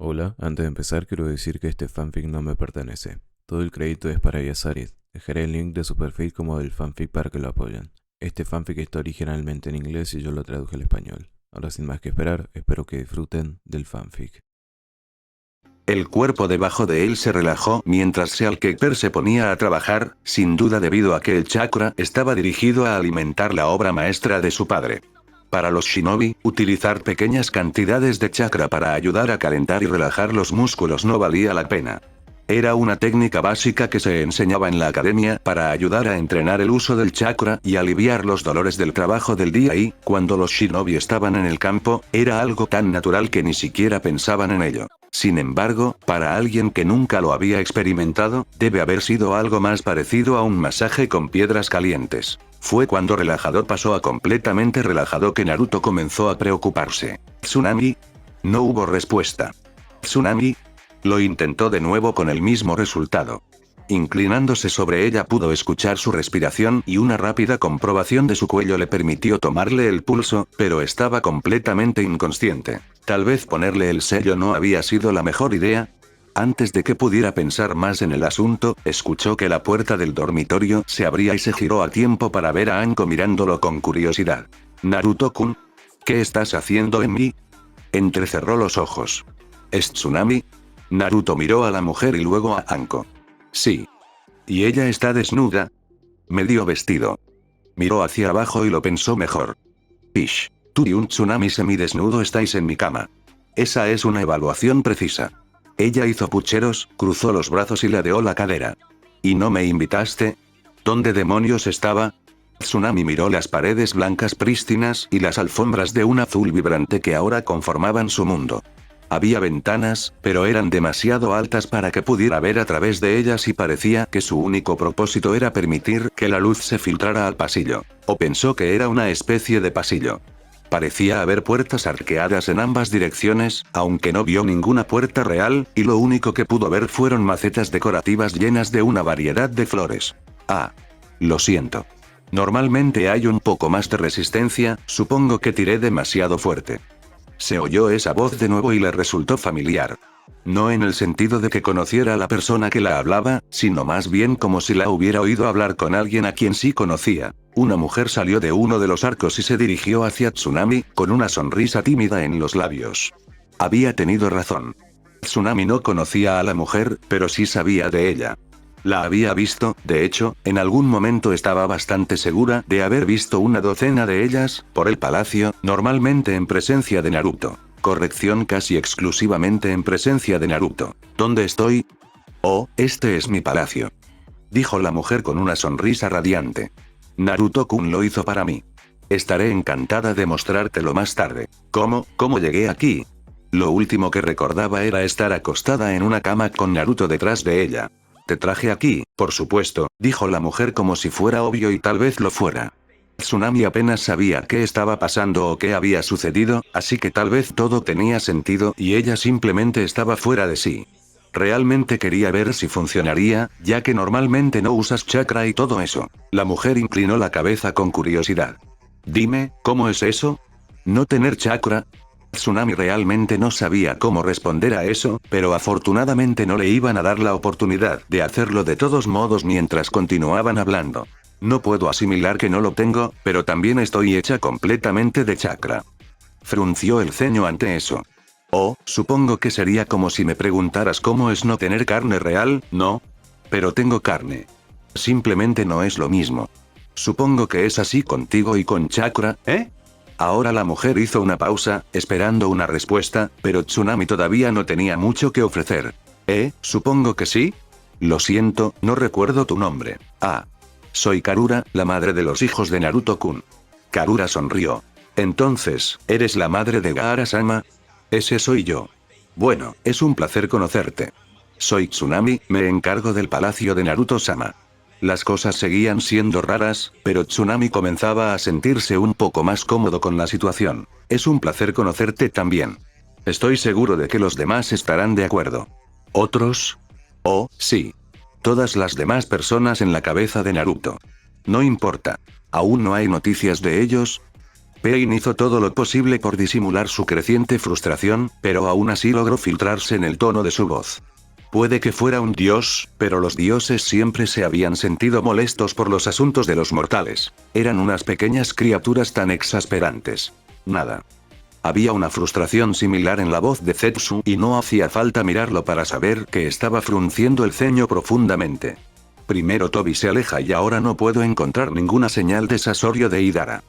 Hola, antes de empezar quiero decir que este fanfic no me pertenece. Todo el crédito es para Yasarit. Dejaré el link de su perfil como del fanfic para que lo apoyen. Este fanfic está originalmente en inglés y yo lo traduje al español. Ahora sin más que esperar, espero que disfruten del fanfic. El cuerpo debajo de él se relajó mientras Shellkeeper se ponía a trabajar, sin duda debido a que el chakra estaba dirigido a alimentar la obra maestra de su padre. Para los shinobi, utilizar pequeñas cantidades de chakra para ayudar a calentar y relajar los músculos no valía la pena. Era una técnica básica que se enseñaba en la academia para ayudar a entrenar el uso del chakra y aliviar los dolores del trabajo del día y, cuando los shinobi estaban en el campo, era algo tan natural que ni siquiera pensaban en ello. Sin embargo, para alguien que nunca lo había experimentado, debe haber sido algo más parecido a un masaje con piedras calientes. Fue cuando relajado pasó a completamente relajado que Naruto comenzó a preocuparse. ¿Tsunami? No hubo respuesta. ¿Tsunami? Lo intentó de nuevo con el mismo resultado. Inclinándose sobre ella pudo escuchar su respiración y una rápida comprobación de su cuello le permitió tomarle el pulso, pero estaba completamente inconsciente. Tal vez ponerle el sello no había sido la mejor idea. Antes de que pudiera pensar más en el asunto, escuchó que la puerta del dormitorio se abría y se giró a tiempo para ver a Anko mirándolo con curiosidad. Naruto-kun, ¿qué estás haciendo en mí? Entrecerró los ojos. ¿Es Tsunami? Naruto miró a la mujer y luego a Anko. Sí. ¿Y ella está desnuda? Medio vestido. Miró hacia abajo y lo pensó mejor. Ish. Tú y un Tsunami semidesnudo estáis en mi cama. Esa es una evaluación precisa. Ella hizo pucheros, cruzó los brazos y ladeó la cadera. ¿Y no me invitaste? ¿Dónde demonios estaba? Tsunami miró las paredes blancas prístinas y las alfombras de un azul vibrante que ahora conformaban su mundo. Había ventanas, pero eran demasiado altas para que pudiera ver a través de ellas y parecía que su único propósito era permitir que la luz se filtrara al pasillo. O pensó que era una especie de pasillo. Parecía haber puertas arqueadas en ambas direcciones, aunque no vio ninguna puerta real, y lo único que pudo ver fueron macetas decorativas llenas de una variedad de flores. Ah. Lo siento. Normalmente hay un poco más de resistencia, supongo que tiré demasiado fuerte. Se oyó esa voz de nuevo y le resultó familiar. No en el sentido de que conociera a la persona que la hablaba, sino más bien como si la hubiera oído hablar con alguien a quien sí conocía. Una mujer salió de uno de los arcos y se dirigió hacia Tsunami, con una sonrisa tímida en los labios. Había tenido razón. Tsunami no conocía a la mujer, pero sí sabía de ella. La había visto, de hecho, en algún momento estaba bastante segura de haber visto una docena de ellas, por el palacio, normalmente en presencia de Naruto. Corrección, casi exclusivamente en presencia de Naruto. ¿Dónde estoy? Oh, este es mi palacio. Dijo la mujer con una sonrisa radiante. Naruto-kun lo hizo para mí. Estaré encantada de mostrártelo más tarde. ¿Cómo llegué aquí? Lo último que recordaba era estar acostada en una cama con Naruto detrás de ella. Te traje aquí, por supuesto, dijo la mujer como si fuera obvio y tal vez lo fuera. Tsunami apenas sabía qué estaba pasando o qué había sucedido, así que tal vez todo tenía sentido y ella simplemente estaba fuera de sí. Realmente quería ver si funcionaría, ya que normalmente no usas chakra y todo eso. La mujer inclinó la cabeza con curiosidad. Dime, ¿cómo es eso? ¿No tener chakra? Tsunami realmente no sabía cómo responder a eso, pero afortunadamente no le iban a dar la oportunidad de hacerlo de todos modos mientras continuaban hablando. No puedo asimilar que no lo tengo, pero también estoy hecha completamente de chakra. Frunció el ceño ante eso. Oh, supongo que sería como si me preguntaras cómo es no tener carne real, ¿no? Pero tengo carne. Simplemente no es lo mismo. Supongo que es así contigo y con chakra, ¿eh? Ahora la mujer hizo una pausa, esperando una respuesta, pero Tsunami todavía no tenía mucho que ofrecer. Supongo que sí. Lo siento, no recuerdo tu nombre. Ah. Soy Karura, la madre de los hijos de Naruto-kun. Karura sonrió. Entonces, ¿eres la madre de Gaara-sama? Ese soy yo. Bueno, es un placer conocerte. Soy Tsunami, me encargo del palacio de Naruto-sama. Las cosas seguían siendo raras, pero Tsunami comenzaba a sentirse un poco más cómodo con la situación. Es un placer conocerte también. Estoy seguro de que los demás estarán de acuerdo. ¿Otros? Oh, sí. Todas las demás personas en la cabeza de Naruto. No importa. ¿Aún no hay noticias de ellos? Pain hizo todo lo posible por disimular su creciente frustración, pero aún así logró filtrarse en el tono de su voz. Puede que fuera un dios, pero los dioses siempre se habían sentido molestos por los asuntos de los mortales. Eran unas pequeñas criaturas tan exasperantes. Nada. Había una frustración similar en la voz de Zetsu y no hacía falta mirarlo para saber que estaba frunciendo el ceño profundamente. Primero Tobi se aleja y ahora no puedo encontrar ninguna señal de Sasori o de Idara.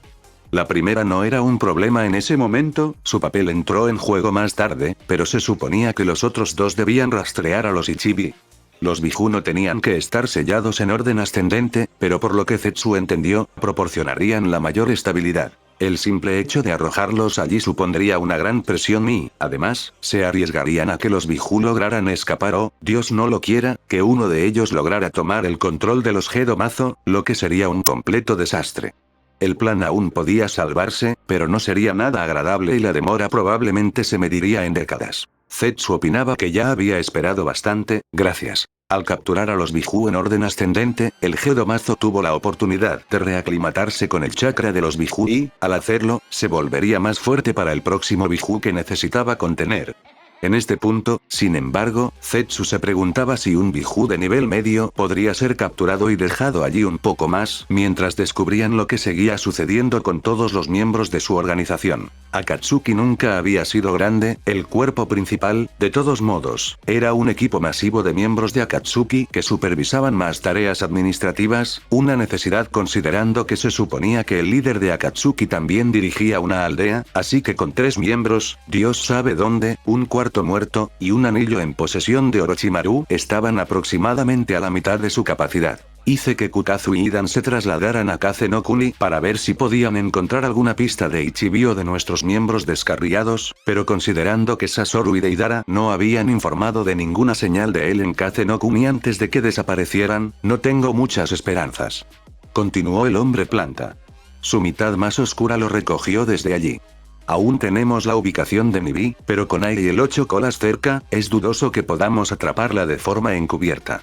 La primera no era un problema en ese momento, su papel entró en juego más tarde, pero se suponía que los otros dos debían rastrear a los Ichibi. Los Biju no tenían que estar sellados en orden ascendente, pero por lo que Zetsu entendió, proporcionarían la mayor estabilidad. El simple hecho de arrojarlos allí supondría una gran presión y, además, se arriesgarían a que los Biju lograran escapar o, Dios no lo quiera, que uno de ellos lograra tomar el control de los Gedomazo, lo que sería un completo desastre. El plan aún podía salvarse, pero no sería nada agradable y la demora probablemente se mediría en décadas. Zetsu opinaba que ya había esperado bastante, gracias. Al capturar a los Biju en orden ascendente, el Gedomazo tuvo la oportunidad de reaclimatarse con el chakra de los Biju y, al hacerlo, se volvería más fuerte para el próximo Biju que necesitaba contener. En este punto, sin embargo, Zetsu se preguntaba si un Biju de nivel medio podría ser capturado y dejado allí un poco más, mientras descubrían lo que seguía sucediendo con todos los miembros de su organización. Akatsuki nunca había sido grande, el cuerpo principal, de todos modos, era un equipo masivo de miembros de Akatsuki que supervisaban más tareas administrativas, una necesidad considerando que se suponía que el líder de Akatsuki también dirigía una aldea, así que con 3 miembros, Dios sabe dónde, un cuarto muerto, y un anillo en posesión de Orochimaru, estaban aproximadamente a la mitad de su capacidad. Hice que Kukazu y Idan se trasladaran a Kaze no Kuni para ver si podían encontrar alguna pista de Ichibi o de nuestros miembros descarriados, pero considerando que Sasori y Deidara no habían informado de ninguna señal de él en Kaze no Kuni antes de que desaparecieran, no tengo muchas esperanzas. Continuó el hombre planta. Su mitad más oscura lo recogió desde allí. Aún tenemos la ubicación de Nibi, pero con Ai y el 8 colas cerca, es dudoso que podamos atraparla de forma encubierta.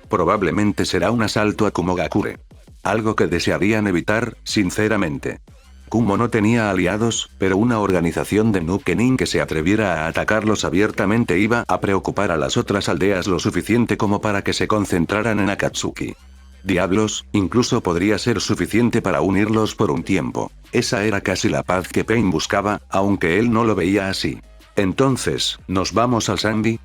Probablemente será un asalto a Kumogakure. Algo que desearían evitar, sinceramente. Kumo no tenía aliados, pero una organización de Nukenin que se atreviera a atacarlos abiertamente iba a preocupar a las otras aldeas lo suficiente como para que se concentraran en Akatsuki. Diablos, incluso podría ser suficiente para unirlos por un tiempo. Esa era casi la paz que Pain buscaba, aunque él no lo veía así. Entonces, ¿nos vamos al Sandy?,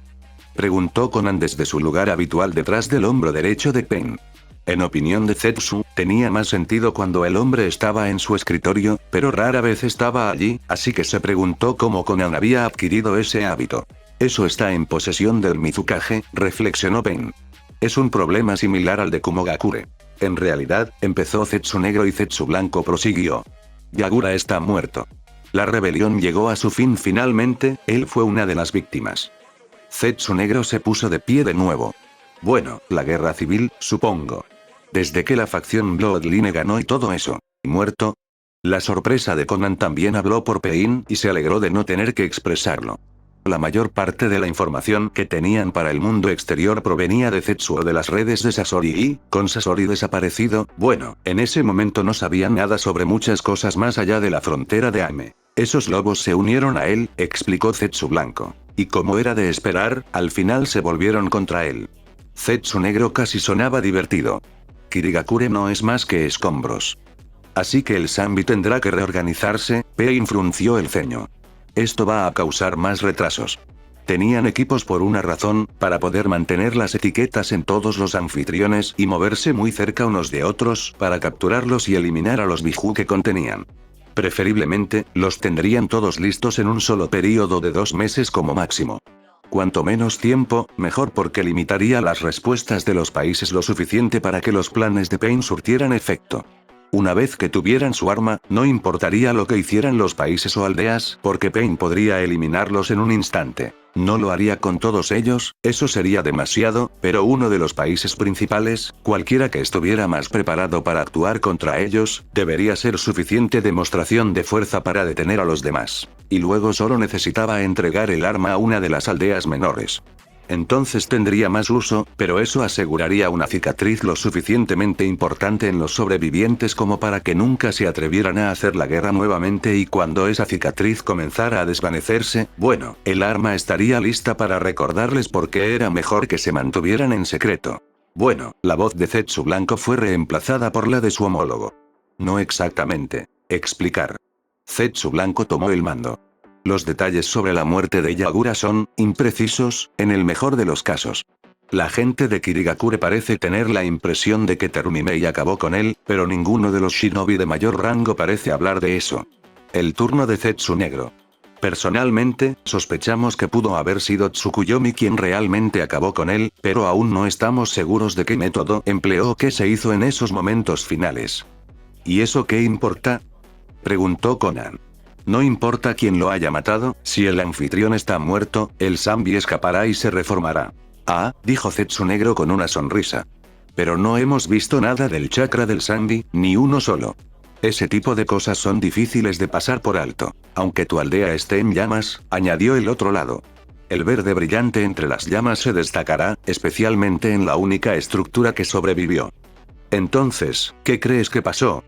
preguntó Conan desde su lugar habitual detrás del hombro derecho de Pain. En opinión de Zetsu, tenía más sentido cuando el hombre estaba en su escritorio, pero rara vez estaba allí, así que se preguntó cómo Conan había adquirido ese hábito. Eso está en posesión del Mizukage, reflexionó Pain. Es un problema similar al de Kumogakure. En realidad, empezó Zetsu negro y Zetsu blanco prosiguió. Yagura está muerto. La rebelión llegó a su fin finalmente, él fue una de las víctimas. Zetsu negro se puso de pie de nuevo. Bueno, la guerra civil, supongo. Desde que la facción Bloodline ganó y todo eso. ¿Muerto? La sorpresa de Conan también habló por Pain y se alegró de no tener que expresarlo. La mayor parte de la información que tenían para el mundo exterior provenía de Zetsu o de las redes de Sasori y, con Sasori desaparecido, bueno, en ese momento no sabían nada sobre muchas cosas más allá de la frontera de Ame. Esos lobos se unieron a él, explicó Zetsu blanco. Y como era de esperar, al final se volvieron contra él. Zetsu negro casi sonaba divertido. Kirigakure no es más que escombros. Así que el Sanbi tendrá que reorganizarse, Pain frunció el ceño. Esto va a causar más retrasos. Tenían equipos por una razón, para poder mantener las etiquetas en todos los anfitriones y moverse muy cerca unos de otros, para capturarlos y eliminar a los Biju que contenían. Preferiblemente, los tendrían todos listos en un solo período de 2 meses como máximo. Cuanto menos tiempo, mejor porque limitaría las respuestas de los países lo suficiente para que los planes de Pain surtieran efecto. Una vez que tuvieran su arma, no importaría lo que hicieran los países o aldeas, porque Pain podría eliminarlos en un instante. No lo haría con todos ellos, eso sería demasiado, pero uno de los países principales, cualquiera que estuviera más preparado para actuar contra ellos, debería ser suficiente demostración de fuerza para detener a los demás. Y luego solo necesitaba entregar el arma a una de las aldeas menores. Entonces tendría más uso, pero eso aseguraría una cicatriz lo suficientemente importante en los sobrevivientes como para que nunca se atrevieran a hacer la guerra nuevamente, y cuando esa cicatriz comenzara a desvanecerse, bueno, el arma estaría lista para recordarles por qué era mejor que se mantuvieran en secreto. Bueno, la voz de Zetsu Blanco fue reemplazada por la de su homólogo. No exactamente. Explicar. Zetsu Blanco tomó el mando. Los detalles sobre la muerte de Yagura son imprecisos, en el mejor de los casos. La gente de Kirigakure parece tener la impresión de que Terumimei acabó con él, pero ninguno de los shinobi de mayor rango parece hablar de eso. El turno de Zetsu Negro. Personalmente, sospechamos que pudo haber sido Tsukuyomi quien realmente acabó con él, pero aún no estamos seguros de qué método empleó o qué se hizo en esos momentos finales. ¿Y eso qué importa?, preguntó Conan. No importa quién lo haya matado, si el anfitrión está muerto, el Zambi escapará y se reformará. Ah, dijo Zetsu Negro con una sonrisa. Pero no hemos visto nada del chakra del Zambi, ni uno solo. Ese tipo de cosas son difíciles de pasar por alto. Aunque tu aldea esté en llamas, añadió el otro lado. El verde brillante entre las llamas se destacará, especialmente en la única estructura que sobrevivió. Entonces, ¿qué crees que pasó?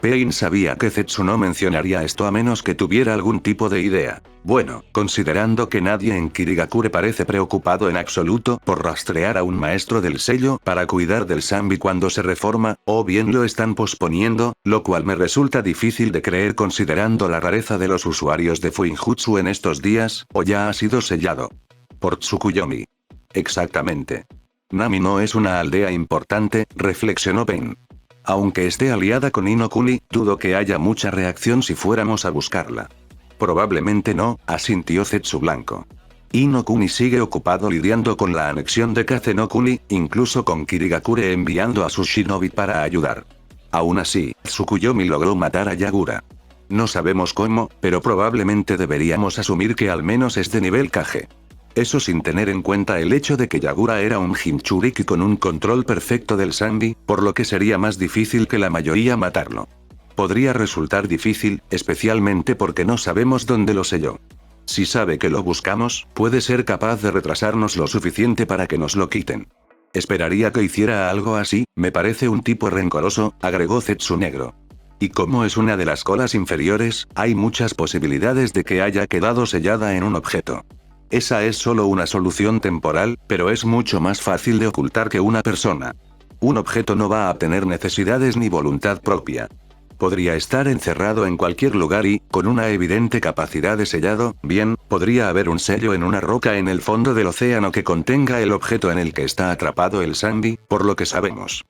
Pain sabía que Zetsu no mencionaría esto a menos que tuviera algún tipo de idea. Bueno, considerando que nadie en Kirigakure parece preocupado en absoluto por rastrear a un maestro del sello para cuidar del Zambi cuando se reforma, o bien lo están posponiendo, lo cual me resulta difícil de creer considerando la rareza de los usuarios de Fuinjutsu en estos días, o ya ha sido sellado. Por Tsukuyomi. Exactamente. Nami no es una aldea importante, reflexionó Pain. Aunque esté aliada con Inokuni, dudo que haya mucha reacción si fuéramos a buscarla. Probablemente no, asintió Zetsu Blanco. Inokuni sigue ocupado lidiando con la anexión de Kazenokuni, incluso con Kirigakure enviando a sus shinobi para ayudar. Aún así, Tsukuyomi logró matar a Yagura. No sabemos cómo, pero probablemente deberíamos asumir que al menos es de nivel Kage. Eso sin tener en cuenta el hecho de que Yagura era un Jinchuriki con un control perfecto del Zambi, por lo que sería más difícil que la mayoría matarlo. Podría resultar difícil, especialmente porque no sabemos dónde lo selló. Si sabe que lo buscamos, puede ser capaz de retrasarnos lo suficiente para que nos lo quiten. Esperaría que hiciera algo así, me parece un tipo rencoroso, agregó Zetsu Negro. Y como es una de las colas inferiores, hay muchas posibilidades de que haya quedado sellada en un objeto. Esa es solo una solución temporal, pero es mucho más fácil de ocultar que una persona. Un objeto no va a tener necesidades ni voluntad propia. Podría estar encerrado en cualquier lugar y, con una evidente capacidad de sellado, bien, podría haber un sello en una roca en el fondo del océano que contenga el objeto en el que está atrapado el Zambi, por lo que sabemos.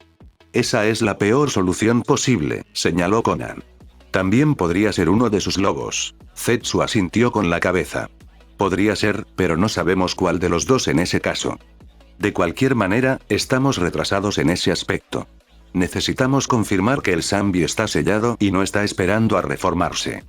Esa es la peor solución posible, señaló Conan. También podría ser uno de sus lobos. Zetsu asintió con la cabeza. Podría ser, pero no sabemos cuál de los dos en ese caso. De cualquier manera, estamos retrasados en ese aspecto. Necesitamos confirmar que el Zambi está sellado y no está esperando a reformarse.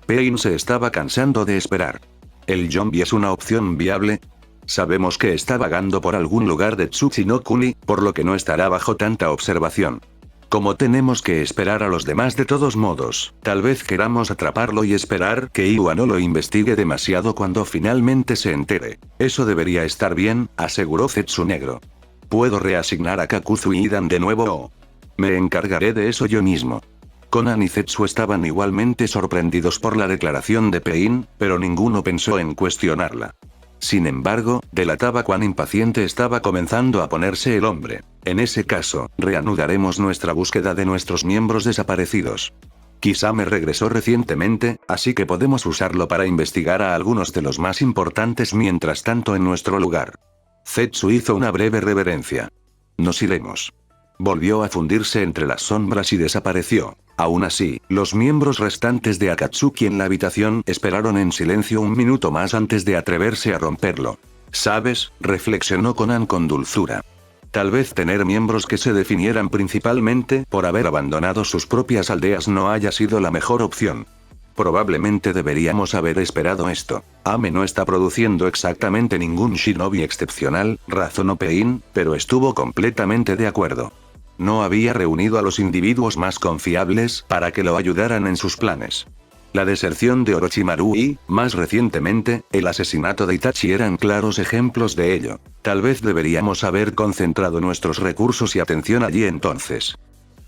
Pain se estaba cansando de esperar. ¿El zombie es una opción viable? Sabemos que está vagando por algún lugar de Tsuchinokuni, por lo que no estará bajo tanta observación. Como tenemos que esperar a los demás de todos modos, tal vez queramos atraparlo y esperar que Iwa no lo investigue demasiado cuando finalmente se entere. Eso debería estar bien, aseguró Zetsu Negro. Puedo reasignar a Kakuzu y Idan de nuevo o... Me encargaré de eso yo mismo. Conan y Zetsu estaban igualmente sorprendidos por la declaración de Pain, pero ninguno pensó en cuestionarla. Sin embargo, delataba cuán impaciente estaba comenzando a ponerse el hombre. En ese caso, reanudaremos nuestra búsqueda de nuestros miembros desaparecidos. Kisame regresó recientemente, así que podemos usarlo para investigar a algunos de los más importantes mientras tanto en nuestro lugar. Zetsu hizo una breve reverencia. Nos iremos. Volvió a fundirse entre las sombras y desapareció. Aún así, los miembros restantes de Akatsuki en la habitación esperaron en silencio un minuto más antes de atreverse a romperlo. ¿Sabes?, reflexionó Conan con dulzura. Tal vez tener miembros que se definieran principalmente por haber abandonado sus propias aldeas no haya sido la mejor opción. Probablemente deberíamos haber esperado esto. Ame no está produciendo exactamente ningún shinobi excepcional, razonó Pain, pero estuvo completamente de acuerdo. No había reunido a los individuos más confiables para que lo ayudaran en sus planes. La deserción de Orochimaru y, más recientemente, el asesinato de Itachi eran claros ejemplos de ello. Tal vez deberíamos haber concentrado nuestros recursos y atención allí entonces.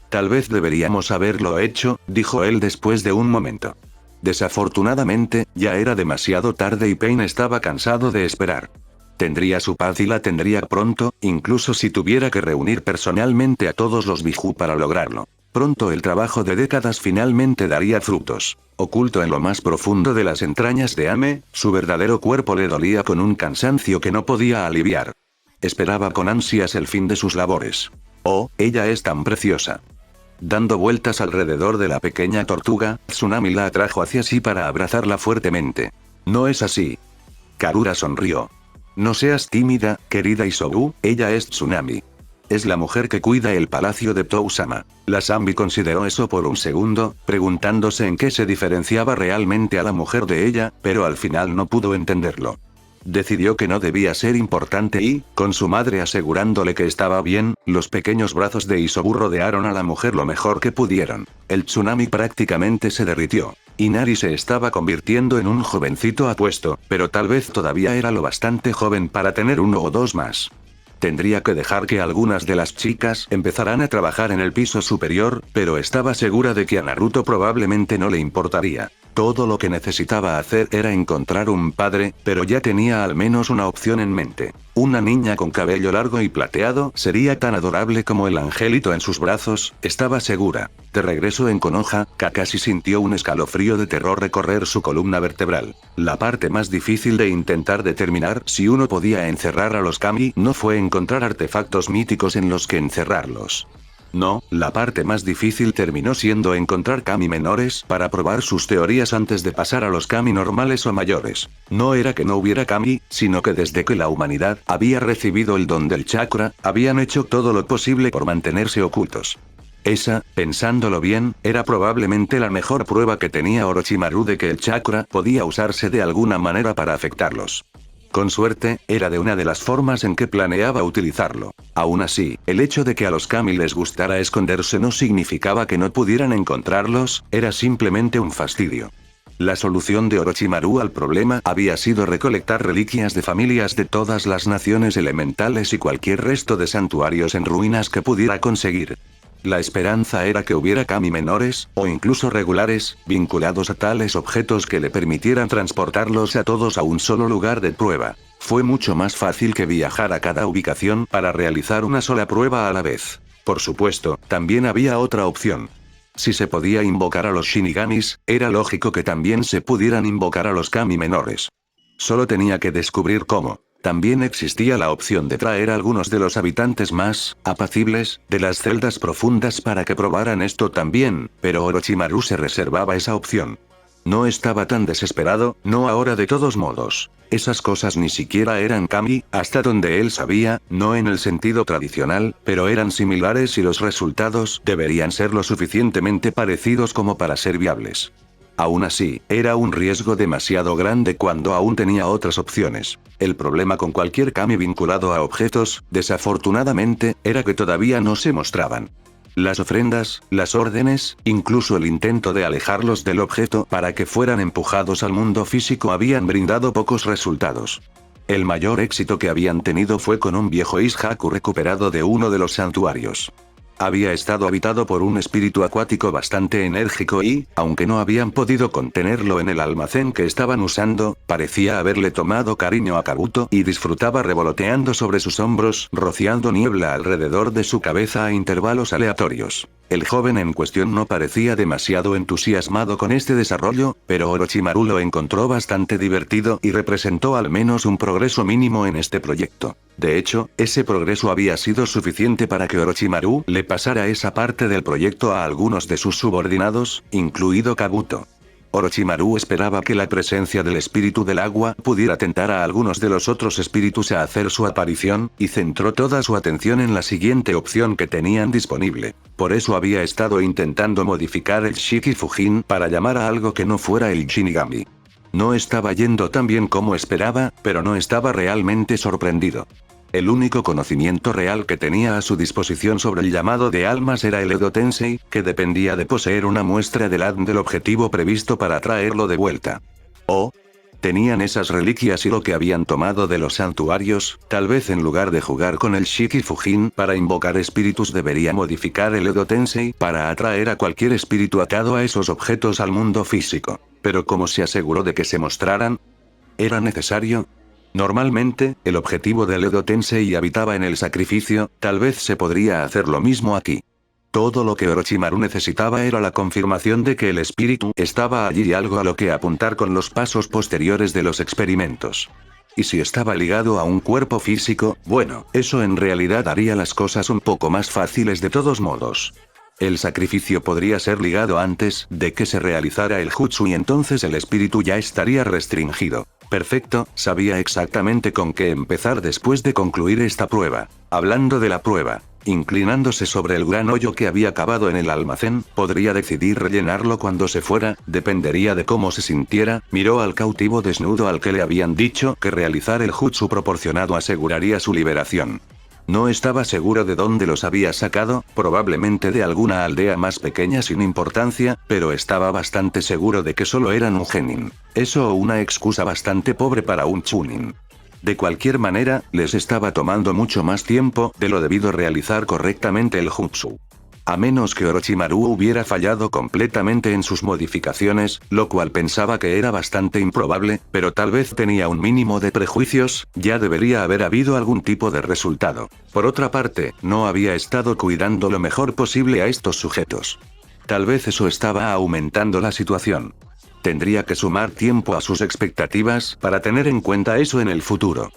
Tal vez deberíamos haberlo hecho, dijo él después de un momento. Desafortunadamente, ya era demasiado tarde y Pain estaba cansado de esperar. Tendría su paz y la tendría pronto, incluso si tuviera que reunir personalmente a todos los Biju para lograrlo. Pronto el trabajo de décadas finalmente daría frutos. Oculto en lo más profundo de las entrañas de Ame, su verdadero cuerpo le dolía con un cansancio que no podía aliviar. Esperaba con ansias el fin de sus labores. Oh, ella es tan preciosa. Dando vueltas alrededor de la pequeña tortuga, Tsunami la atrajo hacia sí para abrazarla fuertemente. ¿No es así? Karura sonrió. No seas tímida, querida Isobu, ella es Tsunami. Es la mujer que cuida el palacio de Tousama. La Zambi consideró eso por un segundo, preguntándose en qué se diferenciaba realmente a la mujer de ella, pero al final no pudo entenderlo. Decidió que no debía ser importante y, con su madre asegurándole que estaba bien, los pequeños brazos de Isobu rodearon a la mujer lo mejor que pudieron. El Tsunami prácticamente se derritió. Inari se estaba convirtiendo en un jovencito apuesto, pero tal vez todavía era lo bastante joven para tener uno o dos más. Tendría que dejar que algunas de las chicas empezaran a trabajar en el piso superior, pero estaba segura de que a Naruto probablemente no le importaría. Todo lo que necesitaba hacer era encontrar un padre, pero ya tenía al menos una opción en mente. Una niña con cabello largo y plateado sería tan adorable como el angelito en sus brazos, estaba segura. De regreso en Konoha, Kakashi sintió un escalofrío de terror recorrer su columna vertebral. La parte más difícil de intentar determinar si uno podía encerrar a los kami no fue encontrar artefactos míticos en los que encerrarlos. No, la parte más difícil terminó siendo encontrar kami menores para probar sus teorías antes de pasar a los kami normales o mayores. No era que no hubiera kami, sino que desde que la humanidad había recibido el don del chakra, habían hecho todo lo posible por mantenerse ocultos. Esa, pensándolo bien, era probablemente la mejor prueba que tenía Orochimaru de que el chakra podía usarse de alguna manera para afectarlos. Con suerte, era de una de las formas en que planeaba utilizarlo. Aún así, el hecho de que a los kami les gustara esconderse no significaba que no pudieran encontrarlos, era simplemente un fastidio. La solución de Orochimaru al problema había sido recolectar reliquias de familias de todas las naciones elementales y cualquier resto de santuarios en ruinas que pudiera conseguir. La esperanza era que hubiera kami menores, o incluso regulares, vinculados a tales objetos que le permitieran transportarlos a todos a un solo lugar de prueba. Fue mucho más fácil que viajar a cada ubicación para realizar una sola prueba a la vez. Por supuesto, también había otra opción. Si se podía invocar a los Shinigamis, era lógico que también se pudieran invocar a los kami menores. Solo tenía que descubrir cómo. También existía la opción de traer a algunos de los habitantes más apacibles de las celdas profundas para que probaran esto también, pero Orochimaru se reservaba esa opción. No estaba tan desesperado, no ahora de todos modos. Esas cosas ni siquiera eran kami, hasta donde él sabía, no en el sentido tradicional, pero eran similares y los resultados deberían ser lo suficientemente parecidos como para ser viables. Aún así, era un riesgo demasiado grande cuando aún tenía otras opciones. El problema con cualquier kami vinculado a objetos, desafortunadamente, era que todavía no se mostraban. Las ofrendas, las órdenes, incluso el intento de alejarlos del objeto para que fueran empujados al mundo físico habían brindado pocos resultados. El mayor éxito que habían tenido fue con un viejo Ishaku recuperado de uno de los santuarios. Había estado habitado por un espíritu acuático bastante enérgico y, aunque no habían podido contenerlo en el almacén que estaban usando, parecía haberle tomado cariño a Kabuto y disfrutaba revoloteando sobre sus hombros, rociando niebla alrededor de su cabeza a intervalos aleatorios. El joven en cuestión no parecía demasiado entusiasmado con este desarrollo, pero Orochimaru lo encontró bastante divertido y representó al menos un progreso mínimo en este proyecto. De hecho, ese progreso había sido suficiente para que Orochimaru le pasara esa parte del proyecto a algunos de sus subordinados, incluido Kabuto. Orochimaru esperaba que la presencia del espíritu del agua pudiera tentar a algunos de los otros espíritus a hacer su aparición, y centró toda su atención en la siguiente opción que tenían disponible. Por eso había estado intentando modificar el Shiki Fujin para llamar a algo que no fuera el Shinigami. No estaba yendo tan bien como esperaba, pero no estaba realmente sorprendido. El único conocimiento real que tenía a su disposición sobre el llamado de almas era el Edo Tensei, que dependía de poseer una muestra del ADN del objetivo previsto para traerlo de vuelta. ¿O? Tenían esas reliquias y lo que habían tomado de los santuarios, tal vez en lugar de jugar con el Shiki Fujin para invocar espíritus debería modificar el Edo Tensei para atraer a cualquier espíritu atado a esos objetos al mundo físico. Pero ¿cómo se aseguró de que se mostraran? ¿Era necesario? Normalmente, el objetivo del Edo Tensei habitaba en el sacrificio, tal vez se podría hacer lo mismo aquí. Todo lo que Orochimaru necesitaba era la confirmación de que el espíritu estaba allí y algo a lo que apuntar con los pasos posteriores de los experimentos. Y si estaba ligado a un cuerpo físico, bueno, eso en realidad haría las cosas un poco más fáciles de todos modos. El sacrificio podría ser ligado antes de que se realizara el jutsu y entonces el espíritu ya estaría restringido. Perfecto, sabía exactamente con qué empezar después de concluir esta prueba. Hablando de la prueba, inclinándose sobre el gran hoyo que había cavado en el almacén, podría decidir rellenarlo cuando se fuera, dependería de cómo se sintiera, miró al cautivo desnudo al que le habían dicho que realizar el jutsu proporcionado aseguraría su liberación. No estaba seguro de dónde los había sacado, probablemente de alguna aldea más pequeña sin importancia, pero estaba bastante seguro de que solo eran un genin. Eso o una excusa bastante pobre para un chunin. De cualquier manera, les estaba tomando mucho más tiempo de lo debido realizar correctamente el jutsu. A menos que Orochimaru hubiera fallado completamente en sus modificaciones, lo cual pensaba que era bastante improbable, pero tal vez tenía un mínimo de prejuicios, ya debería haber habido algún tipo de resultado. Por otra parte, no había estado cuidando lo mejor posible a estos sujetos. Tal vez eso estaba aumentando la situación. Tendría que sumar tiempo a sus expectativas para tener en cuenta eso en el futuro.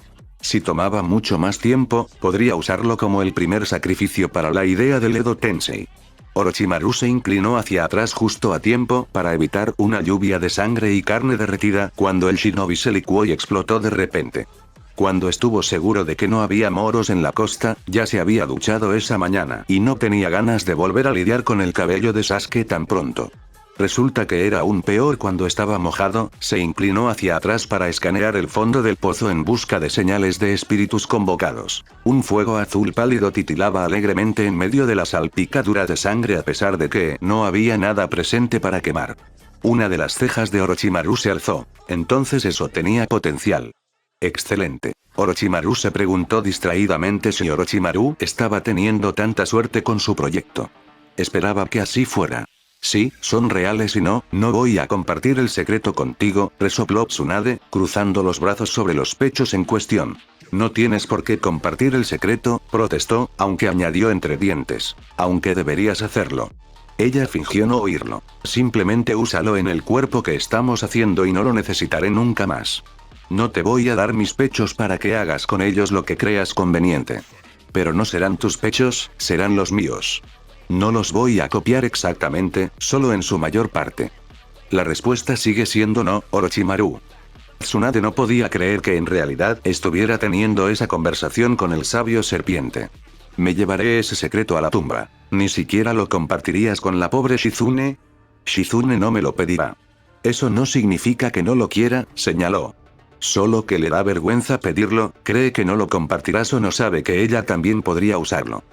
Si tomaba mucho más tiempo, podría usarlo como el primer sacrificio para la idea del Edo Tensei. Orochimaru se inclinó hacia atrás justo a tiempo para evitar una lluvia de sangre y carne derretida cuando el shinobi se licuó y explotó de repente. Cuando estuvo seguro de que no había moros en la costa, ya se había duchado esa mañana y no tenía ganas de volver a lidiar con el cabello de Sasuke tan pronto. Resulta que era aún peor cuando estaba mojado, se inclinó hacia atrás para escanear el fondo del pozo en busca de señales de espíritus convocados. Un fuego azul pálido titilaba alegremente en medio de la salpicadura de sangre a pesar de que no había nada presente para quemar. Una de las cejas de Orochimaru se alzó. Entonces eso tenía potencial. Excelente. Orochimaru se preguntó distraídamente si Orochimaru estaba teniendo tanta suerte con su proyecto. Esperaba que así fuera. Sí, son reales y no voy a compartir el secreto contigo, resopló Tsunade, cruzando los brazos sobre los pechos en cuestión. No tienes por qué compartir el secreto, protestó, aunque añadió entre dientes. Aunque deberías hacerlo. Ella fingió no oírlo. Simplemente úsalo en el cuerpo que estamos haciendo y no lo necesitaré nunca más. No te voy a dar mis pechos para que hagas con ellos lo que creas conveniente. Pero no serán tus pechos, serán los míos. No los voy a copiar exactamente, solo en su mayor parte. La respuesta sigue siendo no, Orochimaru. Tsunade no podía creer que en realidad estuviera teniendo esa conversación con el sabio serpiente. Me llevaré ese secreto a la tumba. ¿Ni siquiera lo compartirías con la pobre Shizune? Shizune no me lo pedirá. Eso no significa que no lo quiera, señaló. Solo que le da vergüenza pedirlo, cree que no lo compartirás o no sabe que ella también podría usarlo.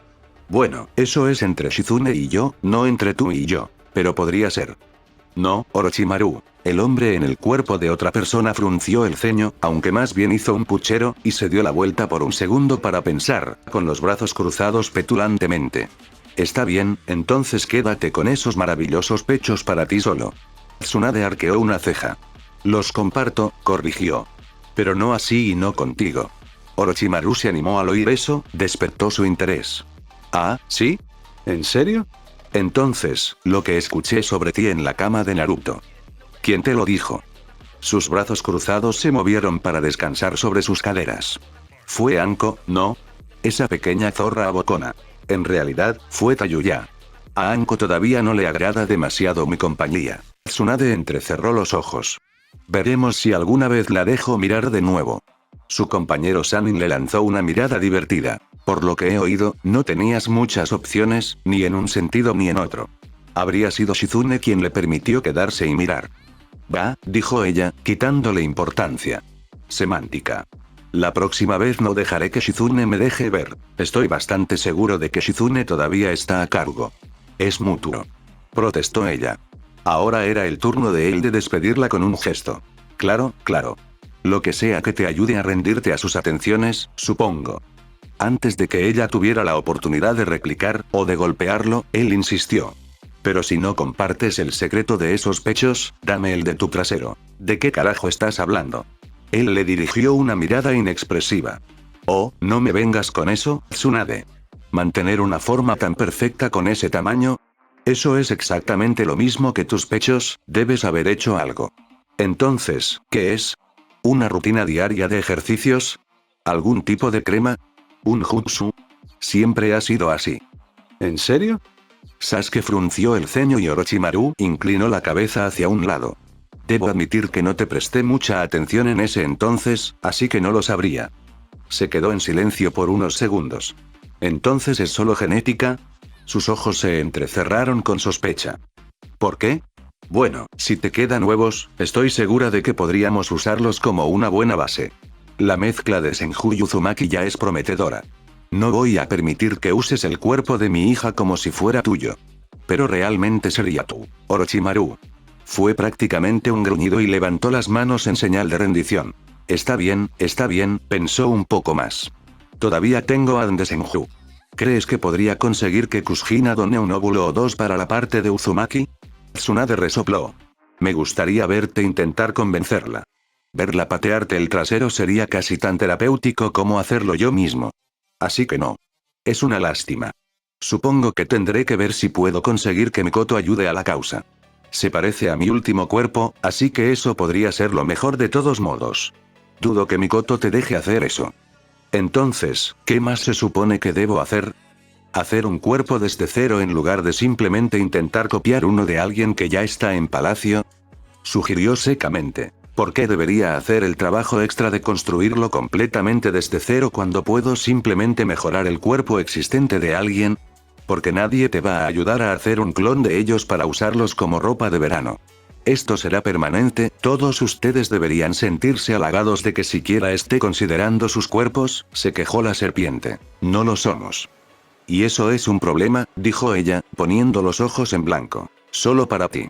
Bueno, eso es entre Shizune y yo, no entre tú y yo. Pero podría ser. No, Orochimaru. El hombre en el cuerpo de otra persona frunció el ceño, aunque más bien hizo un puchero, y se dio la vuelta por un segundo para pensar, con los brazos cruzados petulantemente. Está bien, entonces quédate con esos maravillosos pechos para ti solo. Tsunade arqueó una ceja. Los comparto, corrigió. Pero no así y no contigo. Orochimaru se animó al oír eso, despertó su interés. ¿Ah, sí? ¿En serio? Entonces, lo que escuché sobre ti en la cama de Naruto. ¿Quién te lo dijo? Sus brazos cruzados se movieron para descansar sobre sus caderas. ¿Fue Anko, no? Esa pequeña zorra abocona. En realidad, fue Tayuya. A Anko todavía no le agrada demasiado mi compañía. Tsunade entrecerró los ojos. Veremos si alguna vez la dejo mirar de nuevo. Su compañero Sanin le lanzó una mirada divertida. Por lo que he oído, no tenías muchas opciones, ni en un sentido ni en otro. Habría sido Shizune quien le permitió quedarse y mirar. Va, dijo ella, quitándole importancia. Semántica. La próxima vez no dejaré que Shizune me deje ver. Estoy bastante seguro de que Shizune todavía está a cargo. Es mutuo. Protestó ella. Ahora era el turno de él de despedirla con un gesto. Claro, claro. Lo que sea que te ayude a rendirte a sus atenciones, supongo. Antes de que ella tuviera la oportunidad de replicar, o de golpearlo, él insistió. Pero si no compartes el secreto de esos pechos, dame el de tu trasero. ¿De qué carajo estás hablando? Él le dirigió una mirada inexpresiva. Oh, no me vengas con eso, Tsunade. ¿Mantener una forma tan perfecta con ese tamaño? Eso es exactamente lo mismo que tus pechos, debes haber hecho algo. Entonces, ¿qué es? ¿Una rutina diaria de ejercicios? ¿Algún tipo de crema? ¿Un jutsu? Siempre ha sido así. ¿En serio? Sasuke frunció el ceño y Orochimaru inclinó la cabeza hacia un lado. Debo admitir que no te presté mucha atención en ese entonces, así que no lo sabría. Se quedó en silencio por unos segundos. ¿Entonces es solo genética? Sus ojos se entrecerraron con sospecha. ¿Por qué? Bueno, si te quedan huevos, estoy segura de que podríamos usarlos como una buena base. La mezcla de Senju y Uzumaki ya es prometedora. No voy a permitir que uses el cuerpo de mi hija como si fuera tuyo. Pero realmente sería tú, Orochimaru. Fue prácticamente un gruñido y levantó las manos en señal de rendición. Está bien, pensó un poco más. Todavía tengo a de Senju. ¿Crees que podría conseguir que Kushina done un óvulo o dos para la parte de Uzumaki? Tsunade resopló. Me gustaría verte intentar convencerla. Verla patearte el trasero sería casi tan terapéutico como hacerlo yo mismo. Así que no. Es una lástima. Supongo que tendré que ver si puedo conseguir que Mikoto ayude a la causa. Se parece a mi último cuerpo, así que eso podría ser lo mejor de todos modos. Dudo que Mikoto te deje hacer eso. Entonces, ¿qué más se supone que debo hacer? ¿Hacer un cuerpo desde cero en lugar de simplemente intentar copiar uno de alguien que ya está en palacio? Sugirió secamente. ¿Por qué debería hacer el trabajo extra de construirlo completamente desde cero cuando puedo simplemente mejorar el cuerpo existente de alguien? Porque nadie te va a ayudar a hacer un clon de ellos para usarlos como ropa de verano. Esto será permanente, todos ustedes deberían sentirse halagados de que siquiera esté considerando sus cuerpos, se quejó la serpiente. No lo somos. Y eso es un problema, dijo ella, poniendo los ojos en blanco. Solo para ti.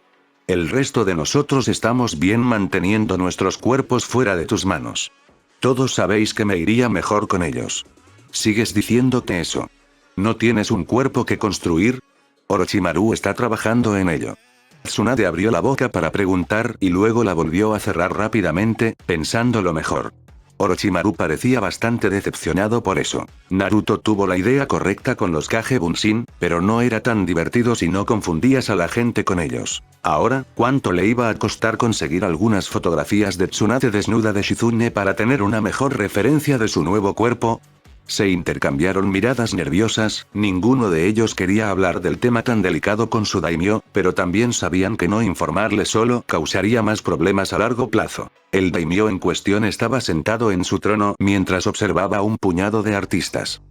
El resto de nosotros estamos bien manteniendo nuestros cuerpos fuera de tus manos. Todos sabéis que me iría mejor con ellos. ¿Sigues diciéndote eso? ¿No tienes un cuerpo que construir? Orochimaru está trabajando en ello. Tsunade abrió la boca para preguntar y luego la volvió a cerrar rápidamente, pensando lo mejor. Orochimaru parecía bastante decepcionado por eso. Naruto tuvo la idea correcta con los Kage Bunshin, pero no era tan divertido si no confundías a la gente con ellos. Ahora, ¿cuánto le iba a costar conseguir algunas fotografías de Tsunade desnuda de Shizune para tener una mejor referencia de su nuevo cuerpo? Se intercambiaron miradas nerviosas, ninguno de ellos quería hablar del tema tan delicado con su daimyo, pero también sabían que no informarle solo causaría más problemas a largo plazo. El daimyo en cuestión estaba sentado en su trono mientras observaba a un puñado de artistas.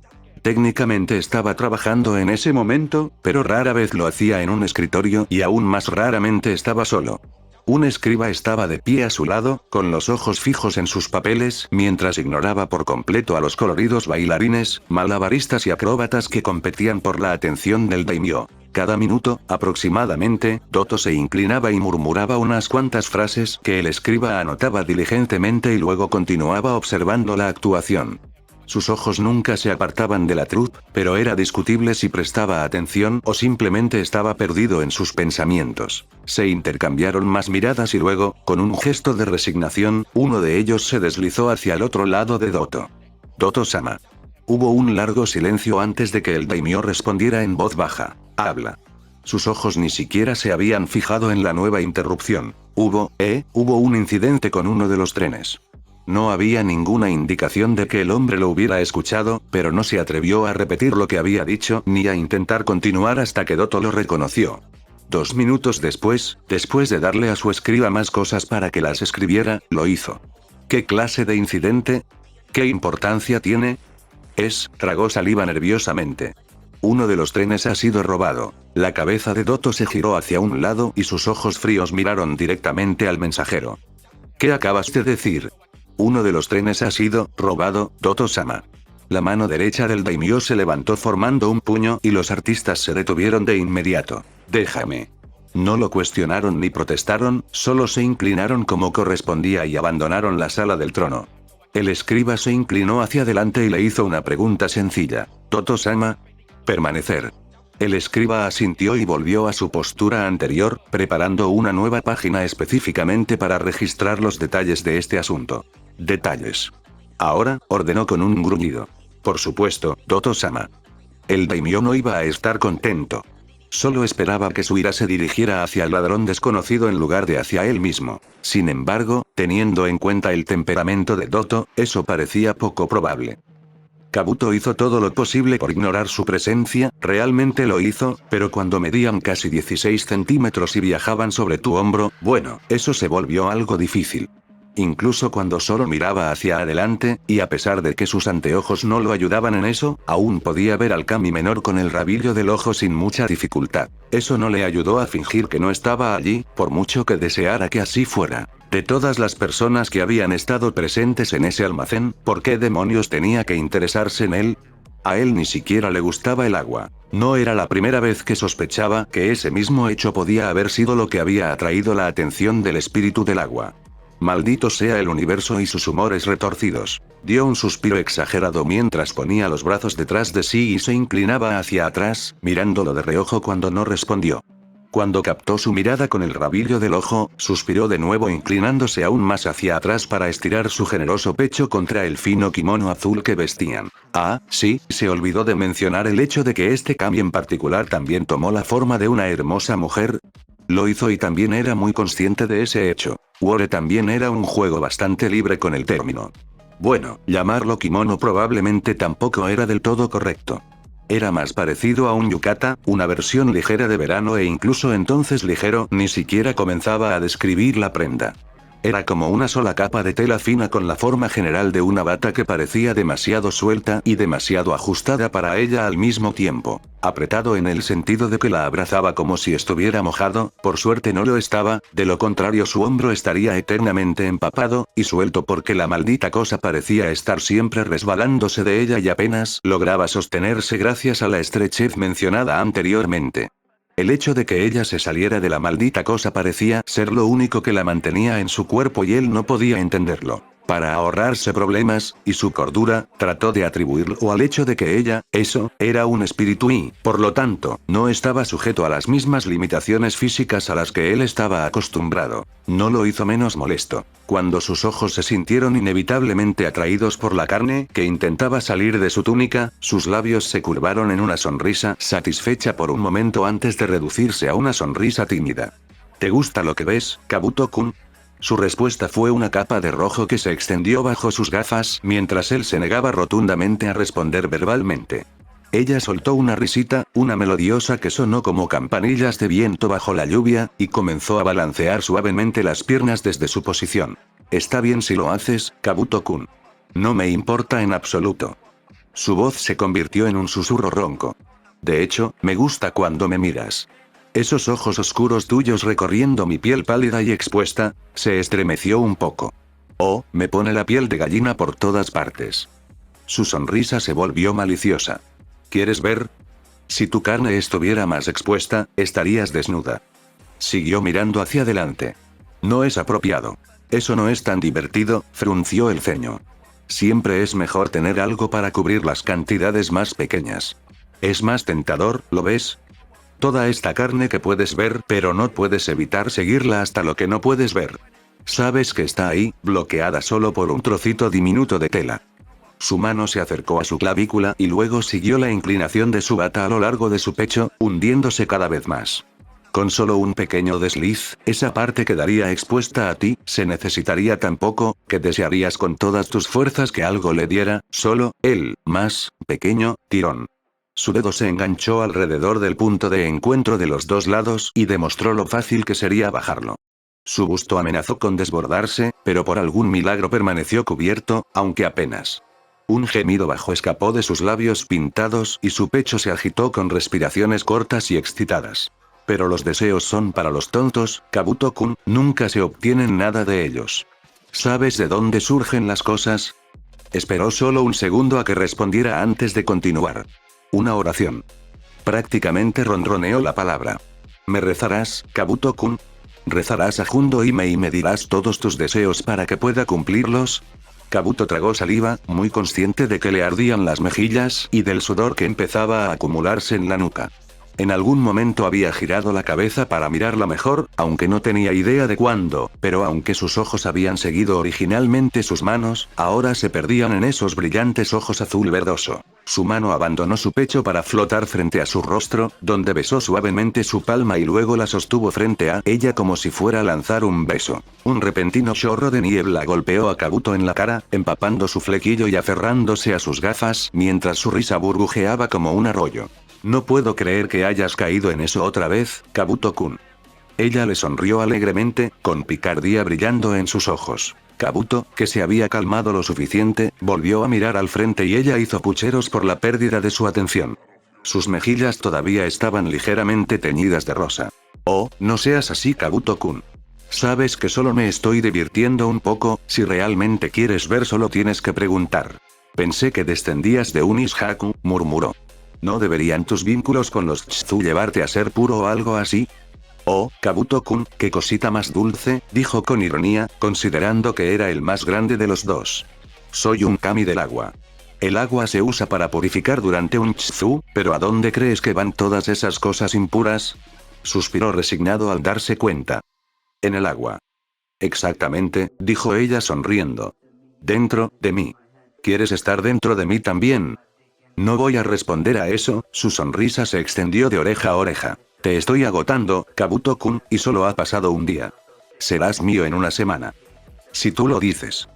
Técnicamente estaba trabajando en ese momento, pero rara vez lo hacía en un escritorio y aún más raramente estaba solo. Un escriba estaba de pie a su lado, con los ojos fijos en sus papeles, mientras ignoraba por completo a los coloridos bailarines, malabaristas y acróbatas que competían por la atención del daimyo. Cada minuto, aproximadamente, Doto se inclinaba y murmuraba unas cuantas frases que el escriba anotaba diligentemente y luego continuaba observando la actuación. Sus ojos nunca se apartaban de la troupe, pero era discutible si prestaba atención o simplemente estaba perdido en sus pensamientos. Se intercambiaron más miradas y luego, con un gesto de resignación, uno de ellos se deslizó hacia el otro lado de Doto. Doto-sama. Hubo un largo silencio antes de que el daimyo respondiera en voz baja. Habla. Sus ojos ni siquiera se habían fijado en la nueva interrupción. Hubo un incidente con uno de los trenes. No había ninguna indicación de que el hombre lo hubiera escuchado, pero no se atrevió a repetir lo que había dicho ni a intentar continuar hasta que Doto lo reconoció. 2 minutos después de darle a su escriba más cosas para que las escribiera, lo hizo. ¿Qué clase de incidente? ¿Qué importancia tiene? Tragó saliva nerviosamente. Uno de los trenes ha sido robado. La cabeza de Doto se giró hacia un lado y sus ojos fríos miraron directamente al mensajero. ¿Qué acabas de decir? Uno de los trenes ha sido robado, Doto-sama. La mano derecha del daimyo se levantó formando un puño y los artistas se detuvieron de inmediato. Déjame. No lo cuestionaron ni protestaron, solo se inclinaron como correspondía y abandonaron la sala del trono. El escriba se inclinó hacia adelante y le hizo una pregunta sencilla. Doto-sama. Permanecer. El escriba asintió y volvió a su postura anterior, preparando una nueva página específicamente para registrar los detalles de este asunto. Detalles. Ahora, ordenó con un gruñido. Por supuesto, Doto-sama. El daimyo no iba a estar contento. Solo esperaba que su ira se dirigiera hacia el ladrón desconocido en lugar de hacia él mismo. Sin embargo, teniendo en cuenta el temperamento de Doto, eso parecía poco probable. Kabuto hizo todo lo posible por ignorar su presencia, realmente lo hizo, pero cuando medían casi 16 centímetros y viajaban sobre tu hombro, bueno, eso se volvió algo difícil. Incluso cuando solo miraba hacia adelante, y a pesar de que sus anteojos no lo ayudaban en eso, aún podía ver al kami menor con el rabillo del ojo sin mucha dificultad. Eso no le ayudó a fingir que no estaba allí, por mucho que deseara que así fuera. De todas las personas que habían estado presentes en ese almacén, ¿por qué demonios tenía que interesarse en él? A él ni siquiera le gustaba el agua. No era la primera vez que sospechaba que ese mismo hecho podía haber sido lo que había atraído la atención del espíritu del agua. Maldito sea el universo y sus humores retorcidos. Dio un suspiro exagerado mientras ponía los brazos detrás de sí y se inclinaba hacia atrás, mirándolo de reojo cuando no respondió. Cuando captó su mirada con el rabillo del ojo, suspiró de nuevo inclinándose aún más hacia atrás para estirar su generoso pecho contra el fino kimono azul que vestían. Ah, sí, se olvidó de mencionar el hecho de que este kami en particular también tomó la forma de una hermosa mujer. Lo hizo y también era muy consciente de ese hecho. Wore también era un juego bastante libre con el término. Bueno, llamarlo kimono probablemente tampoco era del todo correcto. Era más parecido a un yukata, una versión ligera de verano e incluso entonces ligero, ni siquiera comenzaba a describir la prenda. Era como una sola capa de tela fina con la forma general de una bata que parecía demasiado suelta y demasiado ajustada para ella al mismo tiempo. Apretado en el sentido de que la abrazaba como si estuviera mojado, por suerte no lo estaba, de lo contrario su hombro estaría eternamente empapado, y suelto porque la maldita cosa parecía estar siempre resbalándose de ella y apenas lograba sostenerse gracias a la estrechez mencionada anteriormente. El hecho de que ella se saliera de la maldita cosa parecía ser lo único que la mantenía en su cuerpo y él no podía entenderlo. Para ahorrarse problemas, y su cordura, trató de atribuirlo al hecho de que ella, eso, era un espíritu y, por lo tanto, no estaba sujeto a las mismas limitaciones físicas a las que él estaba acostumbrado. No lo hizo menos molesto. Cuando sus ojos se sintieron inevitablemente atraídos por la carne que intentaba salir de su túnica, sus labios se curvaron en una sonrisa satisfecha por un momento antes de reducirse a una sonrisa tímida. ¿Te gusta lo que ves, Kabuto-kun? Su respuesta fue una capa de rojo que se extendió bajo sus gafas mientras él se negaba rotundamente a responder verbalmente. Ella soltó una risita, una melodiosa que sonó como campanillas de viento bajo la lluvia, y comenzó a balancear suavemente las piernas desde su posición. Está bien si lo haces, Kabuto-kun. No me importa en absoluto. Su voz se convirtió en un susurro ronco. De hecho, me gusta cuando me miras. Esos ojos oscuros tuyos recorriendo mi piel pálida y expuesta, se estremeció un poco. Oh, me pone la piel de gallina por todas partes. Su sonrisa se volvió maliciosa. ¿Quieres ver? Si tu carne estuviera más expuesta, estarías desnuda. Siguió mirando hacia adelante. No es apropiado. Eso no es tan divertido, frunció el ceño. Siempre es mejor tener algo para cubrir las cantidades más pequeñas. Es más tentador, ¿lo ves? Toda esta carne que puedes ver, pero no puedes evitar seguirla hasta lo que no puedes ver. Sabes que está ahí, bloqueada solo por un trocito diminuto de tela. Su mano se acercó a su clavícula y luego siguió la inclinación de su bata a lo largo de su pecho, hundiéndose cada vez más. Con solo un pequeño desliz, esa parte quedaría expuesta a ti, se necesitaría tan poco, que desearías con todas tus fuerzas que algo le diera, solo, el, más, pequeño, tirón. Su dedo se enganchó alrededor del punto de encuentro de los dos lados y demostró lo fácil que sería bajarlo. Su busto amenazó con desbordarse, pero por algún milagro permaneció cubierto, aunque apenas. Un gemido bajo escapó de sus labios pintados y su pecho se agitó con respiraciones cortas y excitadas. Pero los deseos son para los tontos, Kabuto-kun, nunca se obtienen nada de ellos. ¿Sabes de dónde surgen las cosas? Esperó solo un segundo a que respondiera antes de continuar. Una oración. Prácticamente ronroneó la palabra. ¿Me rezarás, Kabuto-kun? ¿Rezarás a Jundo Hime y me dirás todos tus deseos para que pueda cumplirlos? Kabuto tragó saliva, muy consciente de que le ardían las mejillas y del sudor que empezaba a acumularse en la nuca. En algún momento había girado la cabeza para mirarla mejor, aunque no tenía idea de cuándo, pero aunque sus ojos habían seguido originalmente sus manos, ahora se perdían en esos brillantes ojos azul verdoso. Su mano abandonó su pecho para flotar frente a su rostro, donde besó suavemente su palma y luego la sostuvo frente a ella como si fuera a lanzar un beso. Un repentino chorro de niebla golpeó a Kabuto en la cara, empapando su flequillo y aferrándose a sus gafas, mientras su risa burbujeaba como un arroyo. No puedo creer que hayas caído en eso otra vez, Kabuto-kun. Ella le sonrió alegremente, con picardía brillando en sus ojos. Kabuto, que se había calmado lo suficiente, volvió a mirar al frente y ella hizo pucheros por la pérdida de su atención. Sus mejillas todavía estaban ligeramente teñidas de rosa. Oh, no seas así, Kabuto-kun. Sabes que solo me estoy divirtiendo un poco, si realmente quieres ver solo tienes que preguntar. Pensé que descendías de un Ishaku, murmuró. ¿No deberían tus vínculos con los Tsu llevarte a ser puro o algo así? Oh, Kabuto-kun, qué cosita más dulce, dijo con ironía, considerando que era el más grande de los dos. Soy un kami del agua. El agua se usa para purificar durante un Tsu, pero ¿a dónde crees que van todas esas cosas impuras? Suspiró resignado al darse cuenta. En el agua. Exactamente, dijo ella sonriendo. Dentro de mí. ¿Quieres estar dentro de mí también? No voy a responder a eso, su sonrisa se extendió de oreja a oreja. Te estoy agotando, Kabuto-kun, y solo ha pasado un día. Serás mío en una semana. Si tú lo dices.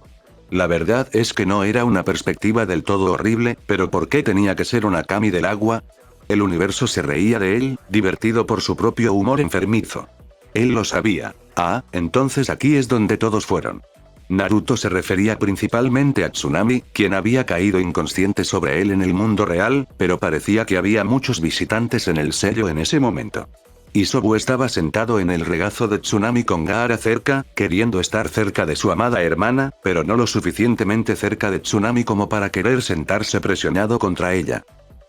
La verdad es que no era una perspectiva del todo horrible, pero ¿por qué tenía que ser una kami del agua? El universo se reía de él, divertido por su propio humor enfermizo. Él lo sabía. Ah, entonces aquí es donde todos fueron. Naruto se refería principalmente a Tsunami, quien había caído inconsciente sobre él en el mundo real, pero parecía que había muchos visitantes en el sello en ese momento. Isobu estaba sentado en el regazo de Tsunami con Gaara cerca, queriendo estar cerca de su amada hermana, pero no lo suficientemente cerca de Tsunami como para querer sentarse presionado contra ella.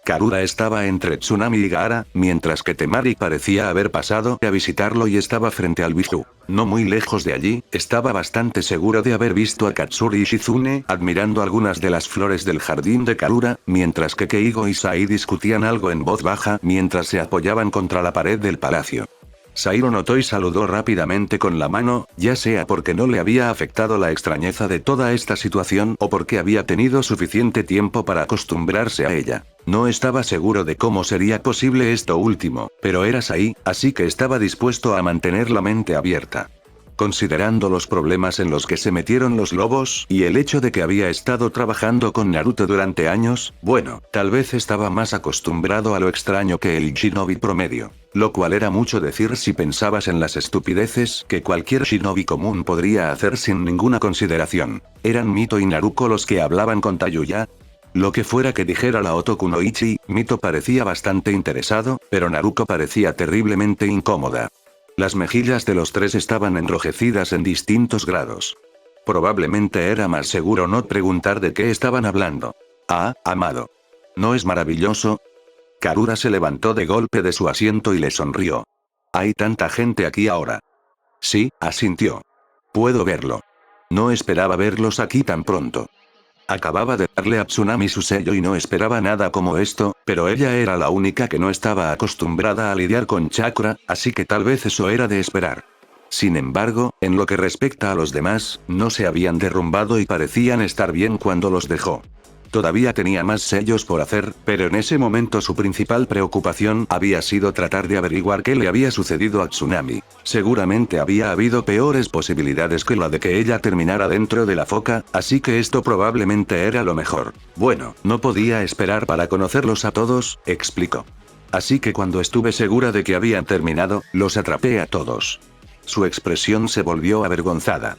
Karura estaba entre Tsunami y Gaara, mientras que Temari parecía haber pasado a visitarlo y estaba frente al Biju. No muy lejos de allí, estaba bastante seguro de haber visto a Katsuri y Shizune admirando algunas de las flores del jardín de Karura, mientras que Keigo y Sai discutían algo en voz baja mientras se apoyaban contra la pared del palacio. Sai lo notó y saludó rápidamente con la mano, ya sea porque no le había afectado la extrañeza de toda esta situación o porque había tenido suficiente tiempo para acostumbrarse a ella. No estaba seguro de cómo sería posible esto último, pero era Sai, así que estaba dispuesto a mantener la mente abierta. Considerando los problemas en los que se metieron los lobos, y el hecho de que había estado trabajando con Naruto durante años, bueno, tal vez estaba más acostumbrado a lo extraño que el shinobi promedio. Lo cual era mucho decir si pensabas en las estupideces que cualquier shinobi común podría hacer sin ninguna consideración. ¿Eran Mito y Naruto los que hablaban con Tayuya? Lo que fuera que dijera la Otokunoichi, Mito parecía bastante interesado, pero Naruto parecía terriblemente incómoda. Las mejillas de los tres estaban enrojecidas en distintos grados. Probablemente era más seguro no preguntar de qué estaban hablando. Ah, amado. ¿No es maravilloso? Karura se levantó de golpe de su asiento y le sonrió. Hay tanta gente aquí ahora. Sí, asintió. Puedo verlo. No esperaba verlos aquí tan pronto. Acababa de darle a Tsunami su sello y no esperaba nada como esto, pero ella era la única que no estaba acostumbrada a lidiar con chakra, así que tal vez eso era de esperar. Sin embargo, en lo que respecta a los demás, no se habían derrumbado y parecían estar bien cuando los dejó. Todavía tenía más sellos por hacer, pero en ese momento su principal preocupación había sido tratar de averiguar qué le había sucedido a Tsunami. Seguramente había habido peores posibilidades que la de que ella terminara dentro de la foca, así que esto probablemente era lo mejor. Bueno, no podía esperar para conocerlos a todos, explicó. Así que cuando estuve segura de que habían terminado, los atrapé a todos. Su expresión se volvió avergonzada.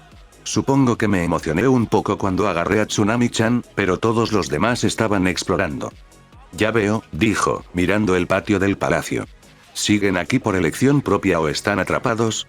Supongo que me emocioné un poco cuando agarré a Tsunami-chan, pero todos los demás estaban explorando. Ya veo, dijo, mirando el patio del palacio. ¿Siguen aquí por elección propia o están atrapados?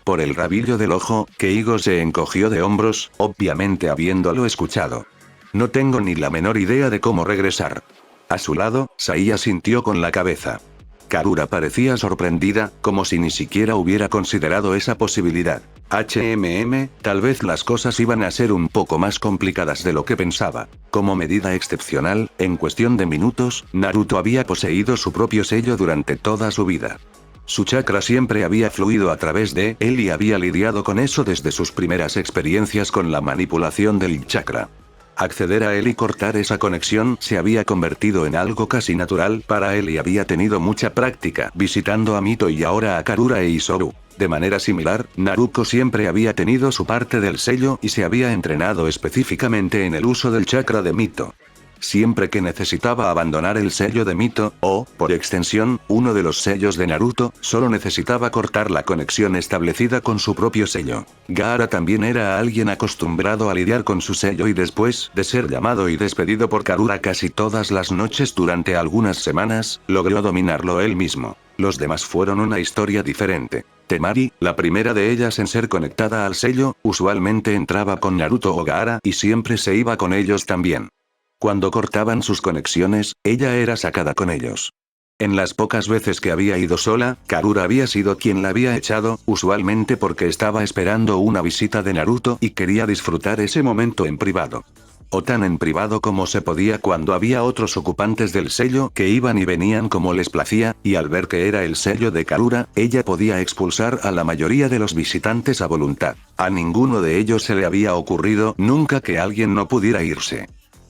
por el rabillo del ojo, Keigo se encogió de hombros, obviamente habiéndolo escuchado. No tengo ni la menor idea de cómo regresar. A su lado, Saiya sintió con la cabeza. Karura parecía sorprendida, como si ni siquiera hubiera considerado esa posibilidad. Tal vez las cosas iban a ser un poco más complicadas de lo que pensaba. Como medida excepcional, en cuestión de minutos, Naruto había poseído su propio sello durante toda su vida. Su chakra siempre había fluido a través de él y había lidiado con eso desde sus primeras experiencias con la manipulación del chakra. Acceder a él y cortar esa conexión se había convertido en algo casi natural para él y había tenido mucha práctica visitando a Mito y ahora a Karura e Isoru. De manera similar, Naruto siempre había tenido su parte del sello y se había entrenado específicamente en el uso del chakra de Mito. Siempre que necesitaba abandonar el sello de Mito, o, por extensión, uno de los sellos de Naruto, solo necesitaba cortar la conexión establecida con su propio sello. Gaara también era alguien acostumbrado a lidiar con su sello y después de ser llamado y despedido por Karura casi todas las noches durante algunas semanas, logró dominarlo él mismo. Los demás fueron una historia diferente. Temari, la primera de ellas en ser conectada al sello, usualmente entraba con Naruto o Gaara y siempre se iba con ellos también. Cuando cortaban sus conexiones, ella era sacada con ellos. En las pocas veces que había ido sola, Karura había sido quien la había echado, usualmente porque estaba esperando una visita de Naruto y quería disfrutar ese momento en privado. O tan en privado como se podía cuando había otros ocupantes del sello que iban y venían como les placía, y al ver que era el sello de Karura, ella podía expulsar a la mayoría de los visitantes a voluntad. A ninguno de ellos se le había ocurrido nunca que alguien no pudiera irse.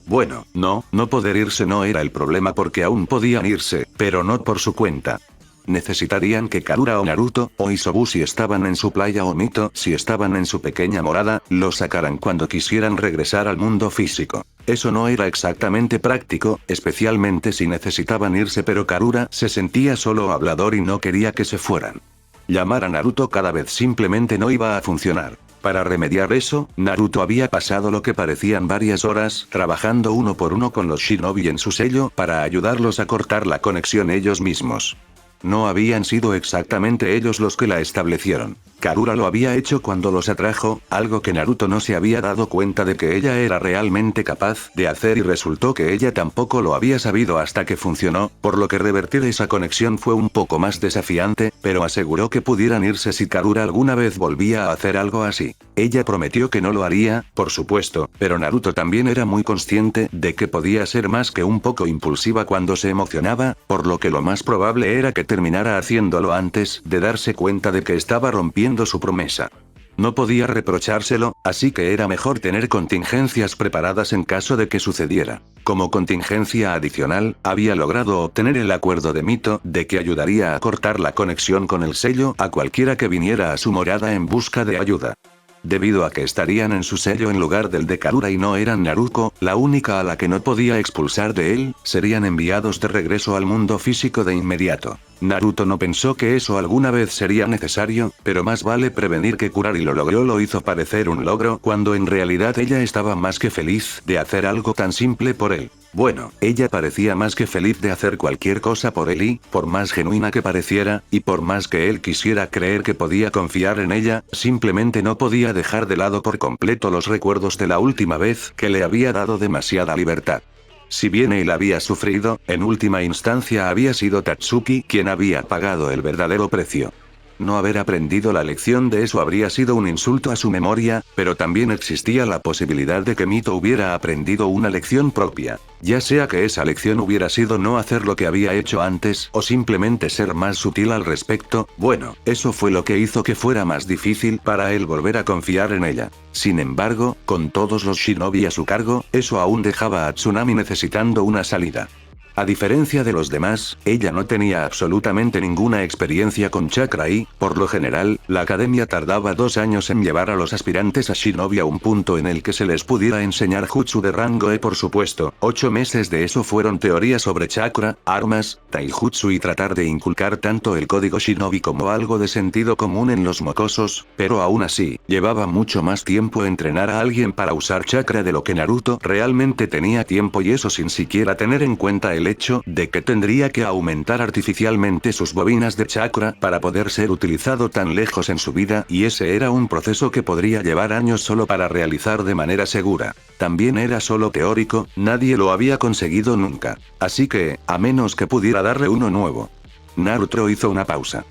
Bueno, no poder irse no era el problema porque aún podían irse, pero no por su cuenta. Necesitarían que Karura o Naruto, o Isobu si estaban en su playa o Mito si estaban en su pequeña morada, lo sacaran cuando quisieran regresar al mundo físico. Eso no era exactamente práctico, especialmente si necesitaban irse pero Karura se sentía solo hablador y no quería que se fueran. Llamar a Naruto cada vez simplemente no iba a funcionar. Para remediar eso, Naruto había pasado lo que parecían varias horas trabajando uno por uno con los shinobi en su sello para ayudarlos a cortar la conexión ellos mismos. No habían sido exactamente ellos los que la establecieron. Karura lo había hecho cuando los atrajo, algo que Naruto no se había dado cuenta de que ella era realmente capaz de hacer y resultó que ella tampoco lo había sabido hasta que funcionó, por lo que revertir esa conexión fue un poco más desafiante, pero aseguró que pudieran irse si Karura alguna vez volvía a hacer algo así. Ella prometió que no lo haría, por supuesto, pero Naruto también era muy consciente de que podía ser más que un poco impulsiva cuando se emocionaba, por lo que lo más probable era que terminara haciéndolo antes de darse cuenta de que estaba rompiendo su promesa. No podía reprochárselo, así que era mejor tener contingencias preparadas en caso de que sucediera. Como contingencia adicional, había logrado obtener el acuerdo de Mito de que ayudaría a cortar la conexión con el sello a cualquiera que viniera a su morada en busca de ayuda. Debido a que estarían en su sello en lugar del de Karura y no eran Naruto, la única a la que no podía expulsar de él, serían enviados de regreso al mundo físico de inmediato. Naruto no pensó que eso alguna vez sería necesario, pero más vale prevenir que curar y lo logró. Lo hizo parecer un logro cuando en realidad ella estaba más que feliz de hacer algo tan simple por él. Bueno, ella parecía más que feliz de hacer cualquier cosa por él y, por más genuina que pareciera, y por más que él quisiera creer que podía confiar en ella, simplemente no podía dejar de lado por completo los recuerdos de la última vez que le había dado demasiada libertad. Si bien él había sufrido, en última instancia había sido Tatsuki quien había pagado el verdadero precio. No haber aprendido la lección de eso habría sido un insulto a su memoria, pero también existía la posibilidad de que Mito hubiera aprendido una lección propia. Ya sea que esa lección hubiera sido no hacer lo que había hecho antes o simplemente ser más sutil al respecto, bueno, eso fue lo que hizo que fuera más difícil para él volver a confiar en ella. Sin embargo, con todos los shinobi a su cargo, eso aún dejaba a Tsunami necesitando una salida. A diferencia de los demás, ella no tenía absolutamente ninguna experiencia con chakra y, por lo general, la academia tardaba 2 años en llevar a los aspirantes a shinobi a un punto en el que se les pudiera enseñar jutsu de rango E. Por supuesto, 8 meses de eso fueron teoría sobre chakra, armas, taijutsu y tratar de inculcar tanto el código shinobi como algo de sentido común en los mocosos, pero aún así, llevaba mucho más tiempo entrenar a alguien para usar chakra de lo que Naruto realmente tenía tiempo y eso sin siquiera tener en cuenta el hecho de que tendría que aumentar artificialmente sus bobinas de chakra para poder ser utilizado tan lejos en su vida, y ese era un proceso que podría llevar años solo para realizar de manera segura. También era solo teórico, nadie lo había conseguido nunca. Así que, a menos que pudiera darle uno nuevo. Naruto hizo una pausa.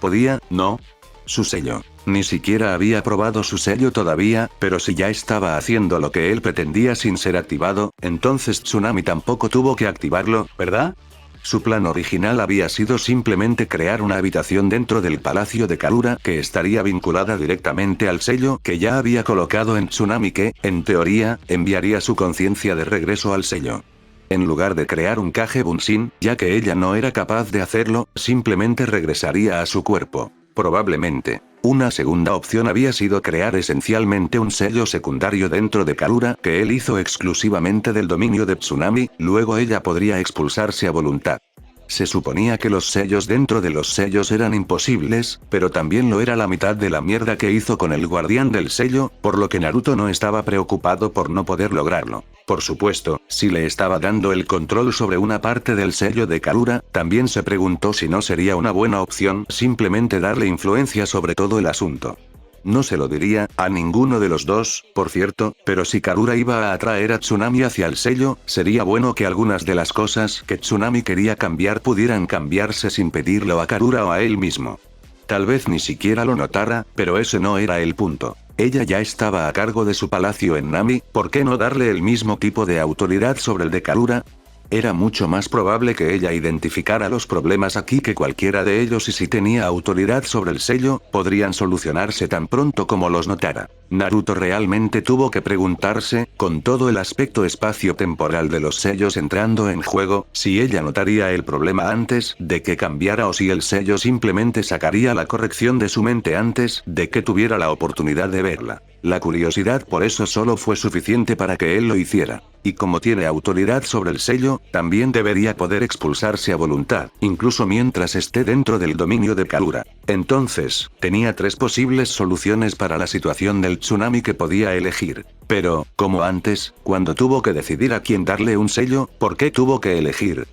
¿Podía? No. Su sello. Ni siquiera había probado su sello todavía, pero si ya estaba haciendo lo que él pretendía sin ser activado, entonces Tsunami tampoco tuvo que activarlo, ¿verdad? Su plan original había sido simplemente crear una habitación dentro del palacio de Karura que estaría vinculada directamente al sello que ya había colocado en Tsunami que, en teoría, enviaría su conciencia de regreso al sello. En lugar de crear un Kage Bunshin, ya que ella no era capaz de hacerlo, simplemente regresaría a su cuerpo. Probablemente. Una segunda opción había sido crear esencialmente un sello secundario dentro de Karura que él hizo exclusivamente del dominio de Tsunami, luego ella podría expulsarse a voluntad. Se suponía que los sellos dentro de los sellos eran imposibles, pero también lo era la mitad de la mierda que hizo con el guardián del sello, por lo que Naruto no estaba preocupado por no poder lograrlo. Por supuesto, si le estaba dando el control sobre una parte del sello de Karura, también se preguntó si no sería una buena opción simplemente darle influencia sobre todo el asunto. No se lo diría a ninguno de los dos, por cierto, pero si Karura iba a atraer a Tsunami hacia el sello, sería bueno que algunas de las cosas que Tsunami quería cambiar pudieran cambiarse sin pedirlo a Karura o a él mismo. Tal vez ni siquiera lo notara, pero ese no era el punto. Ella ya estaba a cargo de su palacio en Nami, ¿por qué no darle el mismo tipo de autoridad sobre el de Karura? Era mucho más probable que ella identificara los problemas aquí que cualquiera de ellos, y si tenía autoridad sobre el sello, podrían solucionarse tan pronto como los notara. Naruto realmente tuvo que preguntarse, con todo el aspecto espacio-temporal de los sellos entrando en juego, si ella notaría el problema antes de que cambiara o si el sello simplemente sacaría la corrección de su mente antes de que tuviera la oportunidad de verla. La curiosidad por eso solo fue suficiente para que él lo hiciera. Y como tiene autoridad sobre el sello, también debería poder expulsarse a voluntad, incluso mientras esté dentro del dominio de Karura. Entonces, tenía tres posibles soluciones para la situación del Tsunami que podía elegir. Pero, como antes, cuando tuvo que decidir a quién darle un sello, ¿por qué tuvo que elegir?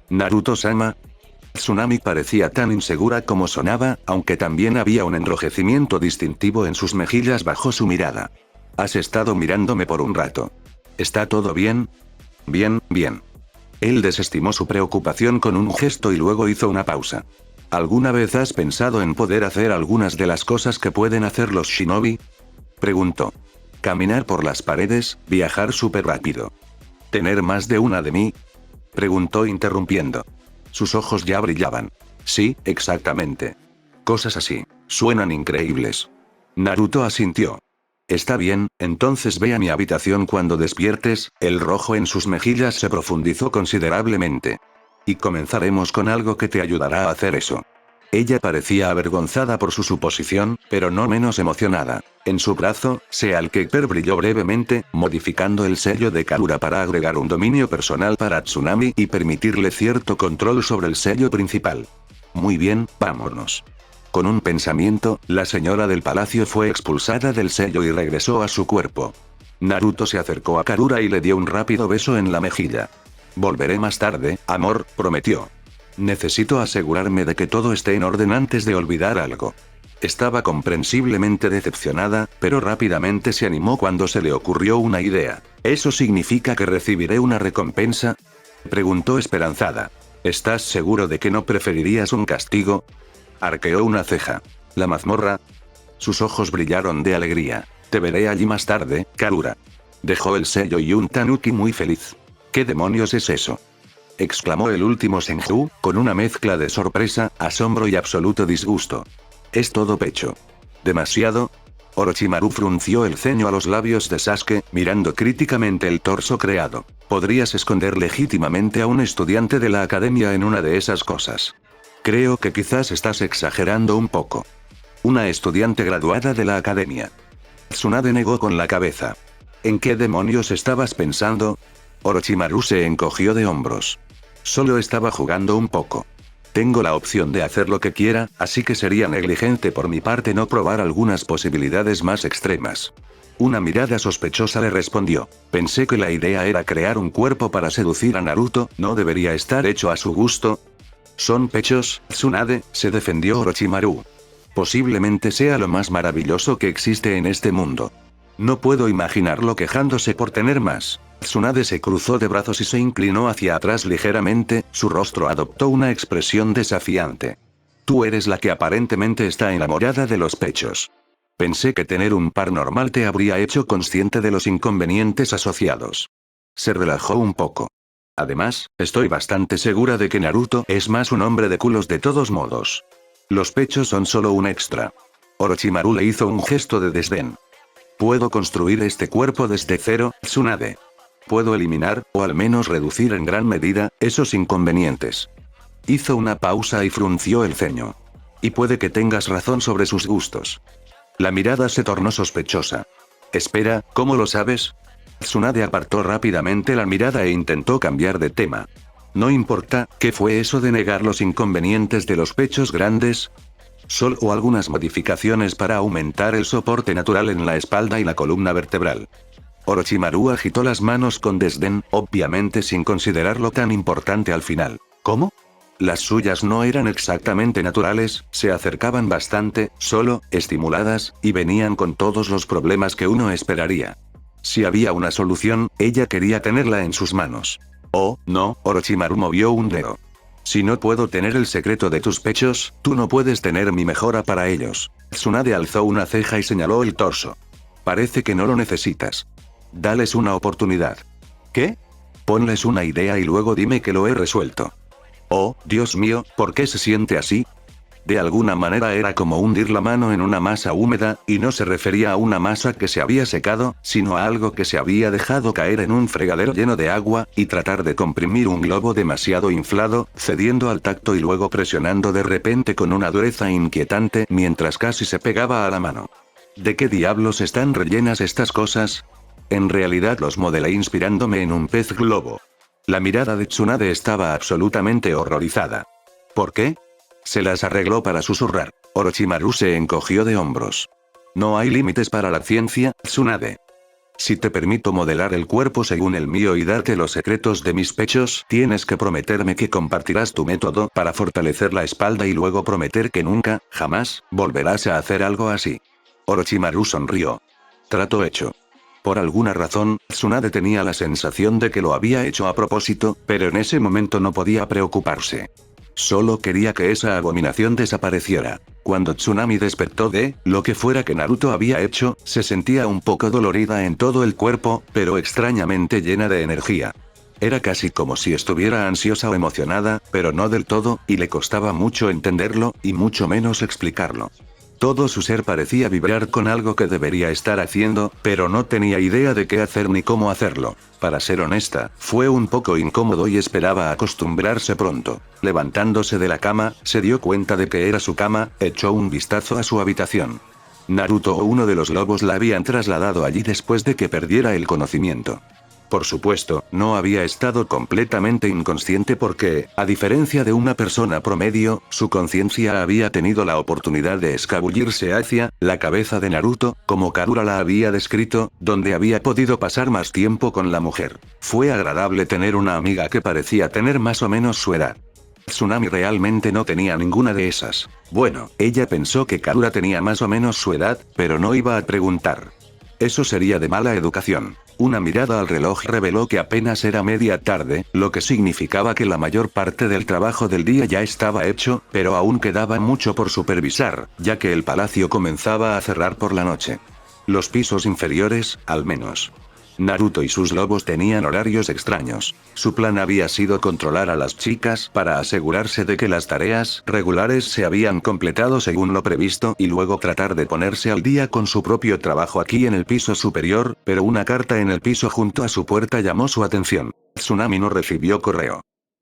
Naruto-sama. Tsunami parecía tan insegura como sonaba, aunque también había un enrojecimiento distintivo en sus mejillas bajo su mirada. Has estado mirándome por un rato. ¿Está todo bien? Bien, bien. Él desestimó su preocupación con un gesto y luego hizo una pausa. ¿Alguna vez has pensado en poder hacer algunas de las cosas que pueden hacer los shinobi? Preguntó. ¿Caminar por las paredes, viajar súper rápido? ¿Tener más de una de mí? Preguntó interrumpiendo. Sus ojos ya brillaban. Sí, exactamente. Cosas así. Suenan increíbles. Naruto asintió. Está bien, entonces ve a mi habitación cuando despiertes. El rojo en sus mejillas se profundizó considerablemente. Y comenzaremos con algo que te ayudará a hacer eso. Ella parecía avergonzada por su suposición, pero no menos emocionada. En su brazo, Sealkeper brilló brevemente, modificando el sello de Karura para agregar un dominio personal para Tsunami y permitirle cierto control sobre el sello principal. Muy bien, vámonos. Con un pensamiento, la señora del palacio fue expulsada del sello y regresó a su cuerpo. Naruto se acercó a Karura y le dio un rápido beso en la mejilla. Volveré más tarde, amor, prometió. Necesito asegurarme de que todo esté en orden antes de olvidar algo. Estaba comprensiblemente decepcionada, pero rápidamente se animó cuando se le ocurrió una idea. ¿Eso significa que recibiré una recompensa?, preguntó esperanzada. ¿Estás seguro de que no preferirías un castigo?, arqueó una ceja. ¿La mazmorra? Sus ojos brillaron de alegría. Te veré allí más tarde, Karura. Dejó el sello y un tanuki muy feliz. ¿Qué demonios es eso?, exclamó el último Senju, con una mezcla de sorpresa, asombro y absoluto disgusto. Es todo pecho. ¿Demasiado? Orochimaru frunció el ceño a los labios de Sasuke, mirando críticamente el torso creado. Podrías esconder legítimamente a un estudiante de la academia en una de esas cosas. Creo que quizás estás exagerando un poco. Una estudiante graduada de la academia. Tsunade negó con la cabeza. ¿En qué demonios estabas pensando? Orochimaru se encogió de hombros. Solo estaba jugando un poco. Tengo la opción de hacer lo que quiera, así que sería negligente por mi parte no probar algunas posibilidades más extremas. Una mirada sospechosa le respondió. Pensé que la idea era crear un cuerpo para seducir a Naruto, ¿no debería estar hecho a su gusto? Son pechos, Tsunade, se defendió Orochimaru. Posiblemente sea lo más maravilloso que existe en este mundo. No puedo imaginarlo quejándose por tener más. Tsunade se cruzó de brazos y se inclinó hacia atrás ligeramente, su rostro adoptó una expresión desafiante. Tú eres la que aparentemente está enamorada de los pechos. Pensé que tener un par normal te habría hecho consciente de los inconvenientes asociados. Se relajó un poco. Además, estoy bastante segura de que Naruto es más un hombre de culos de todos modos. Los pechos son solo un extra. Orochimaru le hizo un gesto de desdén. Puedo construir este cuerpo desde cero, Tsunade. Puedo eliminar, o al menos reducir en gran medida, esos inconvenientes. Hizo una pausa y frunció el ceño. Y puede que tengas razón sobre sus gustos. La mirada se tornó sospechosa. Espera, ¿cómo lo sabes? Tsunade apartó rápidamente la mirada e intentó cambiar de tema. No importa, ¿qué fue eso de negar los inconvenientes de los pechos grandes? Solo algunas modificaciones para aumentar el soporte natural en la espalda y la columna vertebral. Orochimaru agitó las manos con desdén, obviamente sin considerarlo tan importante al final. ¿Cómo? Las suyas no eran exactamente naturales, se acercaban bastante, solo, estimuladas, y venían con todos los problemas que uno esperaría. Si había una solución, ella quería tenerla en sus manos. Oh, no, Orochimaru movió un dedo. Si no puedo tener el secreto de tus pechos, tú no puedes tener mi mejora para ellos. Tsunade alzó una ceja y señaló el torso. Parece que no lo necesitas. Dales una oportunidad. ¿Qué? Ponles una idea y luego dime que lo he resuelto. Oh, Dios mío, ¿por qué se siente así? De alguna manera era como hundir la mano en una masa húmeda, y no se refería a una masa que se había secado, sino a algo que se había dejado caer en un fregadero lleno de agua, y tratar de comprimir un globo demasiado inflado, cediendo al tacto y luego presionando de repente con una dureza inquietante mientras casi se pegaba a la mano. ¿De qué diablos están rellenas estas cosas? En realidad los modelé inspirándome en un pez globo. La mirada de Tsunade estaba absolutamente horrorizada. ¿Por qué? Se las arregló para susurrar. Orochimaru se encogió de hombros. No hay límites para la ciencia, Tsunade. Si te permito modelar el cuerpo según el mío y darte los secretos de mis pechos, tienes que prometerme que compartirás tu método para fortalecer la espalda y luego prometer que nunca, jamás, volverás a hacer algo así. Orochimaru sonrió. Trato hecho. Por alguna razón, Tsunade tenía la sensación de que lo había hecho a propósito, pero en ese momento no podía preocuparse. Solo quería que esa abominación desapareciera. Cuando Tsunami despertó de lo que fuera que Naruto había hecho, se sentía un poco dolorida en todo el cuerpo, pero extrañamente llena de energía. Era casi como si estuviera ansiosa o emocionada, pero no del todo, y le costaba mucho entenderlo, y mucho menos explicarlo. Todo su ser parecía vibrar con algo que debería estar haciendo, pero no tenía idea de qué hacer ni cómo hacerlo. Para ser honesta, fue un poco incómodo y esperaba acostumbrarse pronto. Levantándose de la cama, se dio cuenta de que era su cama, echó un vistazo a su habitación. Naruto o uno de los lobos la habían trasladado allí después de que perdiera el conocimiento. Por supuesto, no había estado completamente inconsciente porque, a diferencia de una persona promedio, su conciencia había tenido la oportunidad de escabullirse hacia la cabeza de Naruto, como Karura la había descrito, donde había podido pasar más tiempo con la mujer. Fue agradable tener una amiga que parecía tener más o menos su edad. Tsunami realmente no tenía ninguna de esas. Bueno, ella pensó que Karura tenía más o menos su edad, pero no iba a preguntar. Eso sería de mala educación. Una mirada al reloj reveló que apenas era media tarde, lo que significaba que la mayor parte del trabajo del día ya estaba hecho, pero aún quedaba mucho por supervisar, ya que el palacio comenzaba a cerrar por la noche. Los pisos inferiores, al menos. Naruto y sus lobos tenían horarios extraños. Su plan había sido controlar a las chicas para asegurarse de que las tareas regulares se habían completado según lo previsto y luego tratar de ponerse al día con su propio trabajo aquí en el piso superior, pero una carta en el piso junto a su puerta llamó su atención. Tsunami no recibió correo.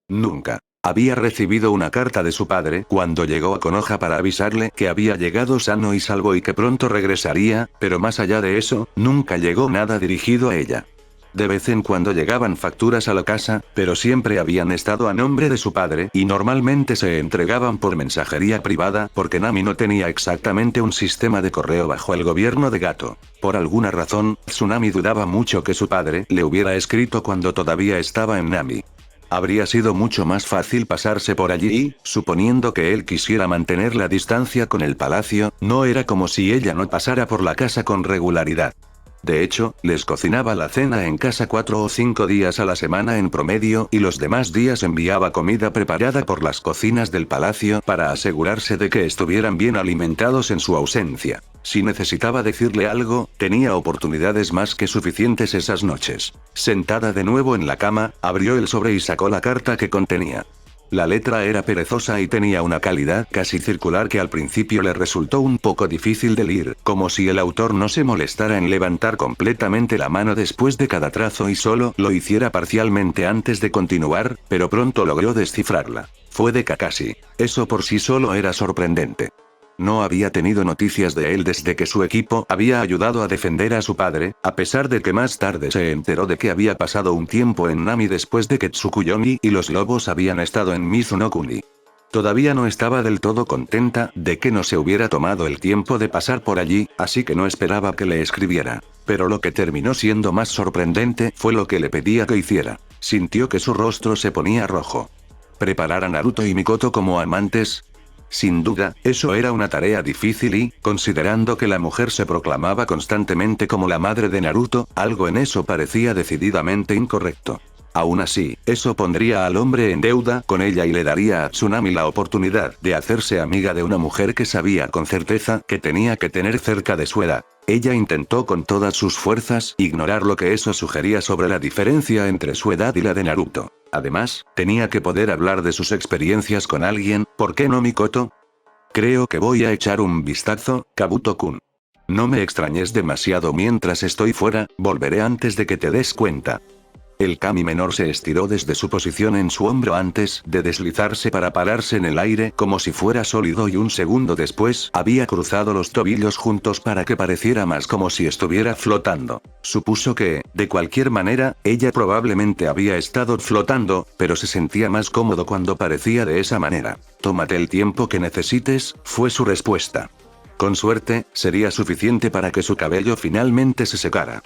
Nunca. Había recibido una carta de su padre cuando llegó a Konoha para avisarle que había llegado sano y salvo y que pronto regresaría, pero más allá de eso, nunca llegó nada dirigido a ella. De vez en cuando llegaban facturas a la casa, pero siempre habían estado a nombre de su padre y normalmente se entregaban por mensajería privada porque Nami no tenía exactamente un sistema de correo bajo el gobierno de Gato. Por alguna razón, Tsunami dudaba mucho que su padre le hubiera escrito cuando todavía estaba en Nami. Habría sido mucho más fácil pasarse por allí y, suponiendo que él quisiera mantener la distancia con el palacio, no era como si ella no pasara por la casa con regularidad. De hecho, les cocinaba la cena en casa 4 o 5 días a la semana en promedio y los demás días enviaba comida preparada por las cocinas del palacio para asegurarse de que estuvieran bien alimentados en su ausencia. Si necesitaba decirle algo, tenía oportunidades más que suficientes esas noches. Sentada de nuevo en la cama, abrió el sobre y sacó la carta que contenía. La letra era perezosa y tenía una calidad casi circular que al principio le resultó un poco difícil de leer, como si el autor no se molestara en levantar completamente la mano después de cada trazo y solo lo hiciera parcialmente antes de continuar, pero pronto logró descifrarla. Fue de Kakashi. Eso por sí solo era sorprendente. No había tenido noticias de él desde que su equipo había ayudado a defender a su padre, a pesar de que más tarde se enteró de que había pasado un tiempo en Nami después de que Tsukuyomi y los lobos habían estado en Mizunokuni. Todavía no estaba del todo contenta de que no se hubiera tomado el tiempo de pasar por allí, así que no esperaba que le escribiera. Pero lo que terminó siendo más sorprendente fue lo que le pedía que hiciera. Sintió que su rostro se ponía rojo. ¿Preparar a Naruto y Mikoto como amantes? Sin duda, eso era una tarea difícil y, considerando que la mujer se proclamaba constantemente como la madre de Naruto, algo en eso parecía decididamente incorrecto. Aún así, eso pondría al hombre en deuda con ella y le daría a Tsunami la oportunidad de hacerse amiga de una mujer que sabía con certeza que tenía que tener cerca de su edad. Ella intentó con todas sus fuerzas ignorar lo que eso sugería sobre la diferencia entre su edad y la de Naruto. Además, tenía que poder hablar de sus experiencias con alguien, ¿por qué no Mikoto? Creo que voy a echar un vistazo, Kabuto-kun. No me extrañes demasiado mientras estoy fuera, volveré antes de que te des cuenta. El kami menor se estiró desde su posición en su hombro antes de deslizarse para pararse en el aire como si fuera sólido y un segundo después había cruzado los tobillos juntos para que pareciera más como si estuviera flotando. Supuso que, de cualquier manera, ella probablemente había estado flotando, pero se sentía más cómodo cuando parecía de esa manera. Tómate el tiempo que necesites, fue su respuesta. Con suerte, sería suficiente para que su cabello finalmente se secara.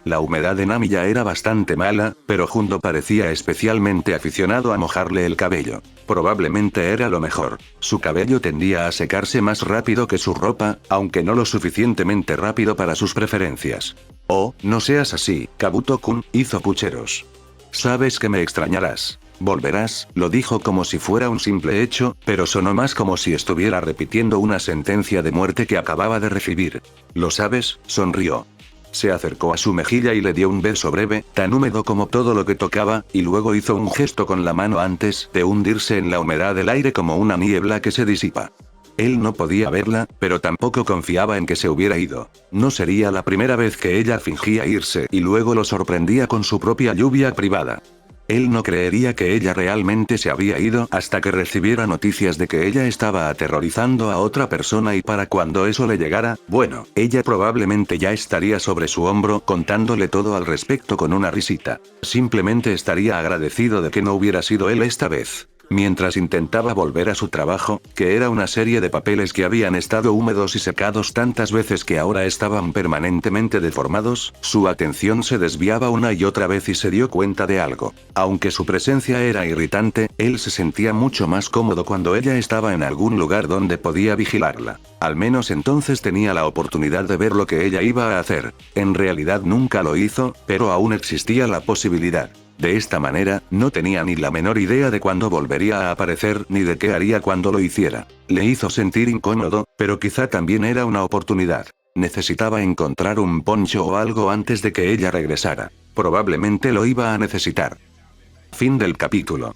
La humedad de Nami ya era bastante mala, pero Jundo parecía especialmente aficionado a mojarle el cabello. Probablemente era lo mejor. Su cabello tendía a secarse más rápido que su ropa, aunque no lo suficientemente rápido para sus preferencias. Oh, no seas así, Kabuto-kun, hizo pucheros. Sabes que me extrañarás. Volverás, lo dijo como si fuera un simple hecho, pero sonó más como si estuviera repitiendo una sentencia de muerte que acababa de recibir. ¿Lo sabes?, sonrió. Se acercó a su mejilla y le dio un beso breve, tan húmedo como todo lo que tocaba, y luego hizo un gesto con la mano antes de hundirse en la humedad del aire como una niebla que se disipa. Él no podía verla, pero tampoco confiaba en que se hubiera ido. No sería la primera vez que ella fingía irse y luego lo sorprendía con su propia lluvia privada. Él no creería que ella realmente se había ido hasta que recibiera noticias de que ella estaba aterrorizando a otra persona y para cuando eso le llegara, bueno, ella probablemente ya estaría sobre su hombro contándole todo al respecto con una risita. Simplemente estaría agradecido de que no hubiera sido él esta vez. Mientras intentaba volver a su trabajo, que era una serie de papeles que habían estado húmedos y secados tantas veces que ahora estaban permanentemente deformados, su atención se desviaba una y otra vez y se dio cuenta de algo. Aunque su presencia era irritante, él se sentía mucho más cómodo cuando ella estaba en algún lugar donde podía vigilarla. Al menos entonces tenía la oportunidad de ver lo que ella iba a hacer. En realidad nunca lo hizo, pero aún existía la posibilidad. De esta manera, no tenía ni la menor idea de cuándo volvería a aparecer ni de qué haría cuando lo hiciera. Le hizo sentir incómodo, pero quizá también era una oportunidad. Necesitaba encontrar un poncho o algo antes de que ella regresara. Probablemente lo iba a necesitar. Fin del capítulo.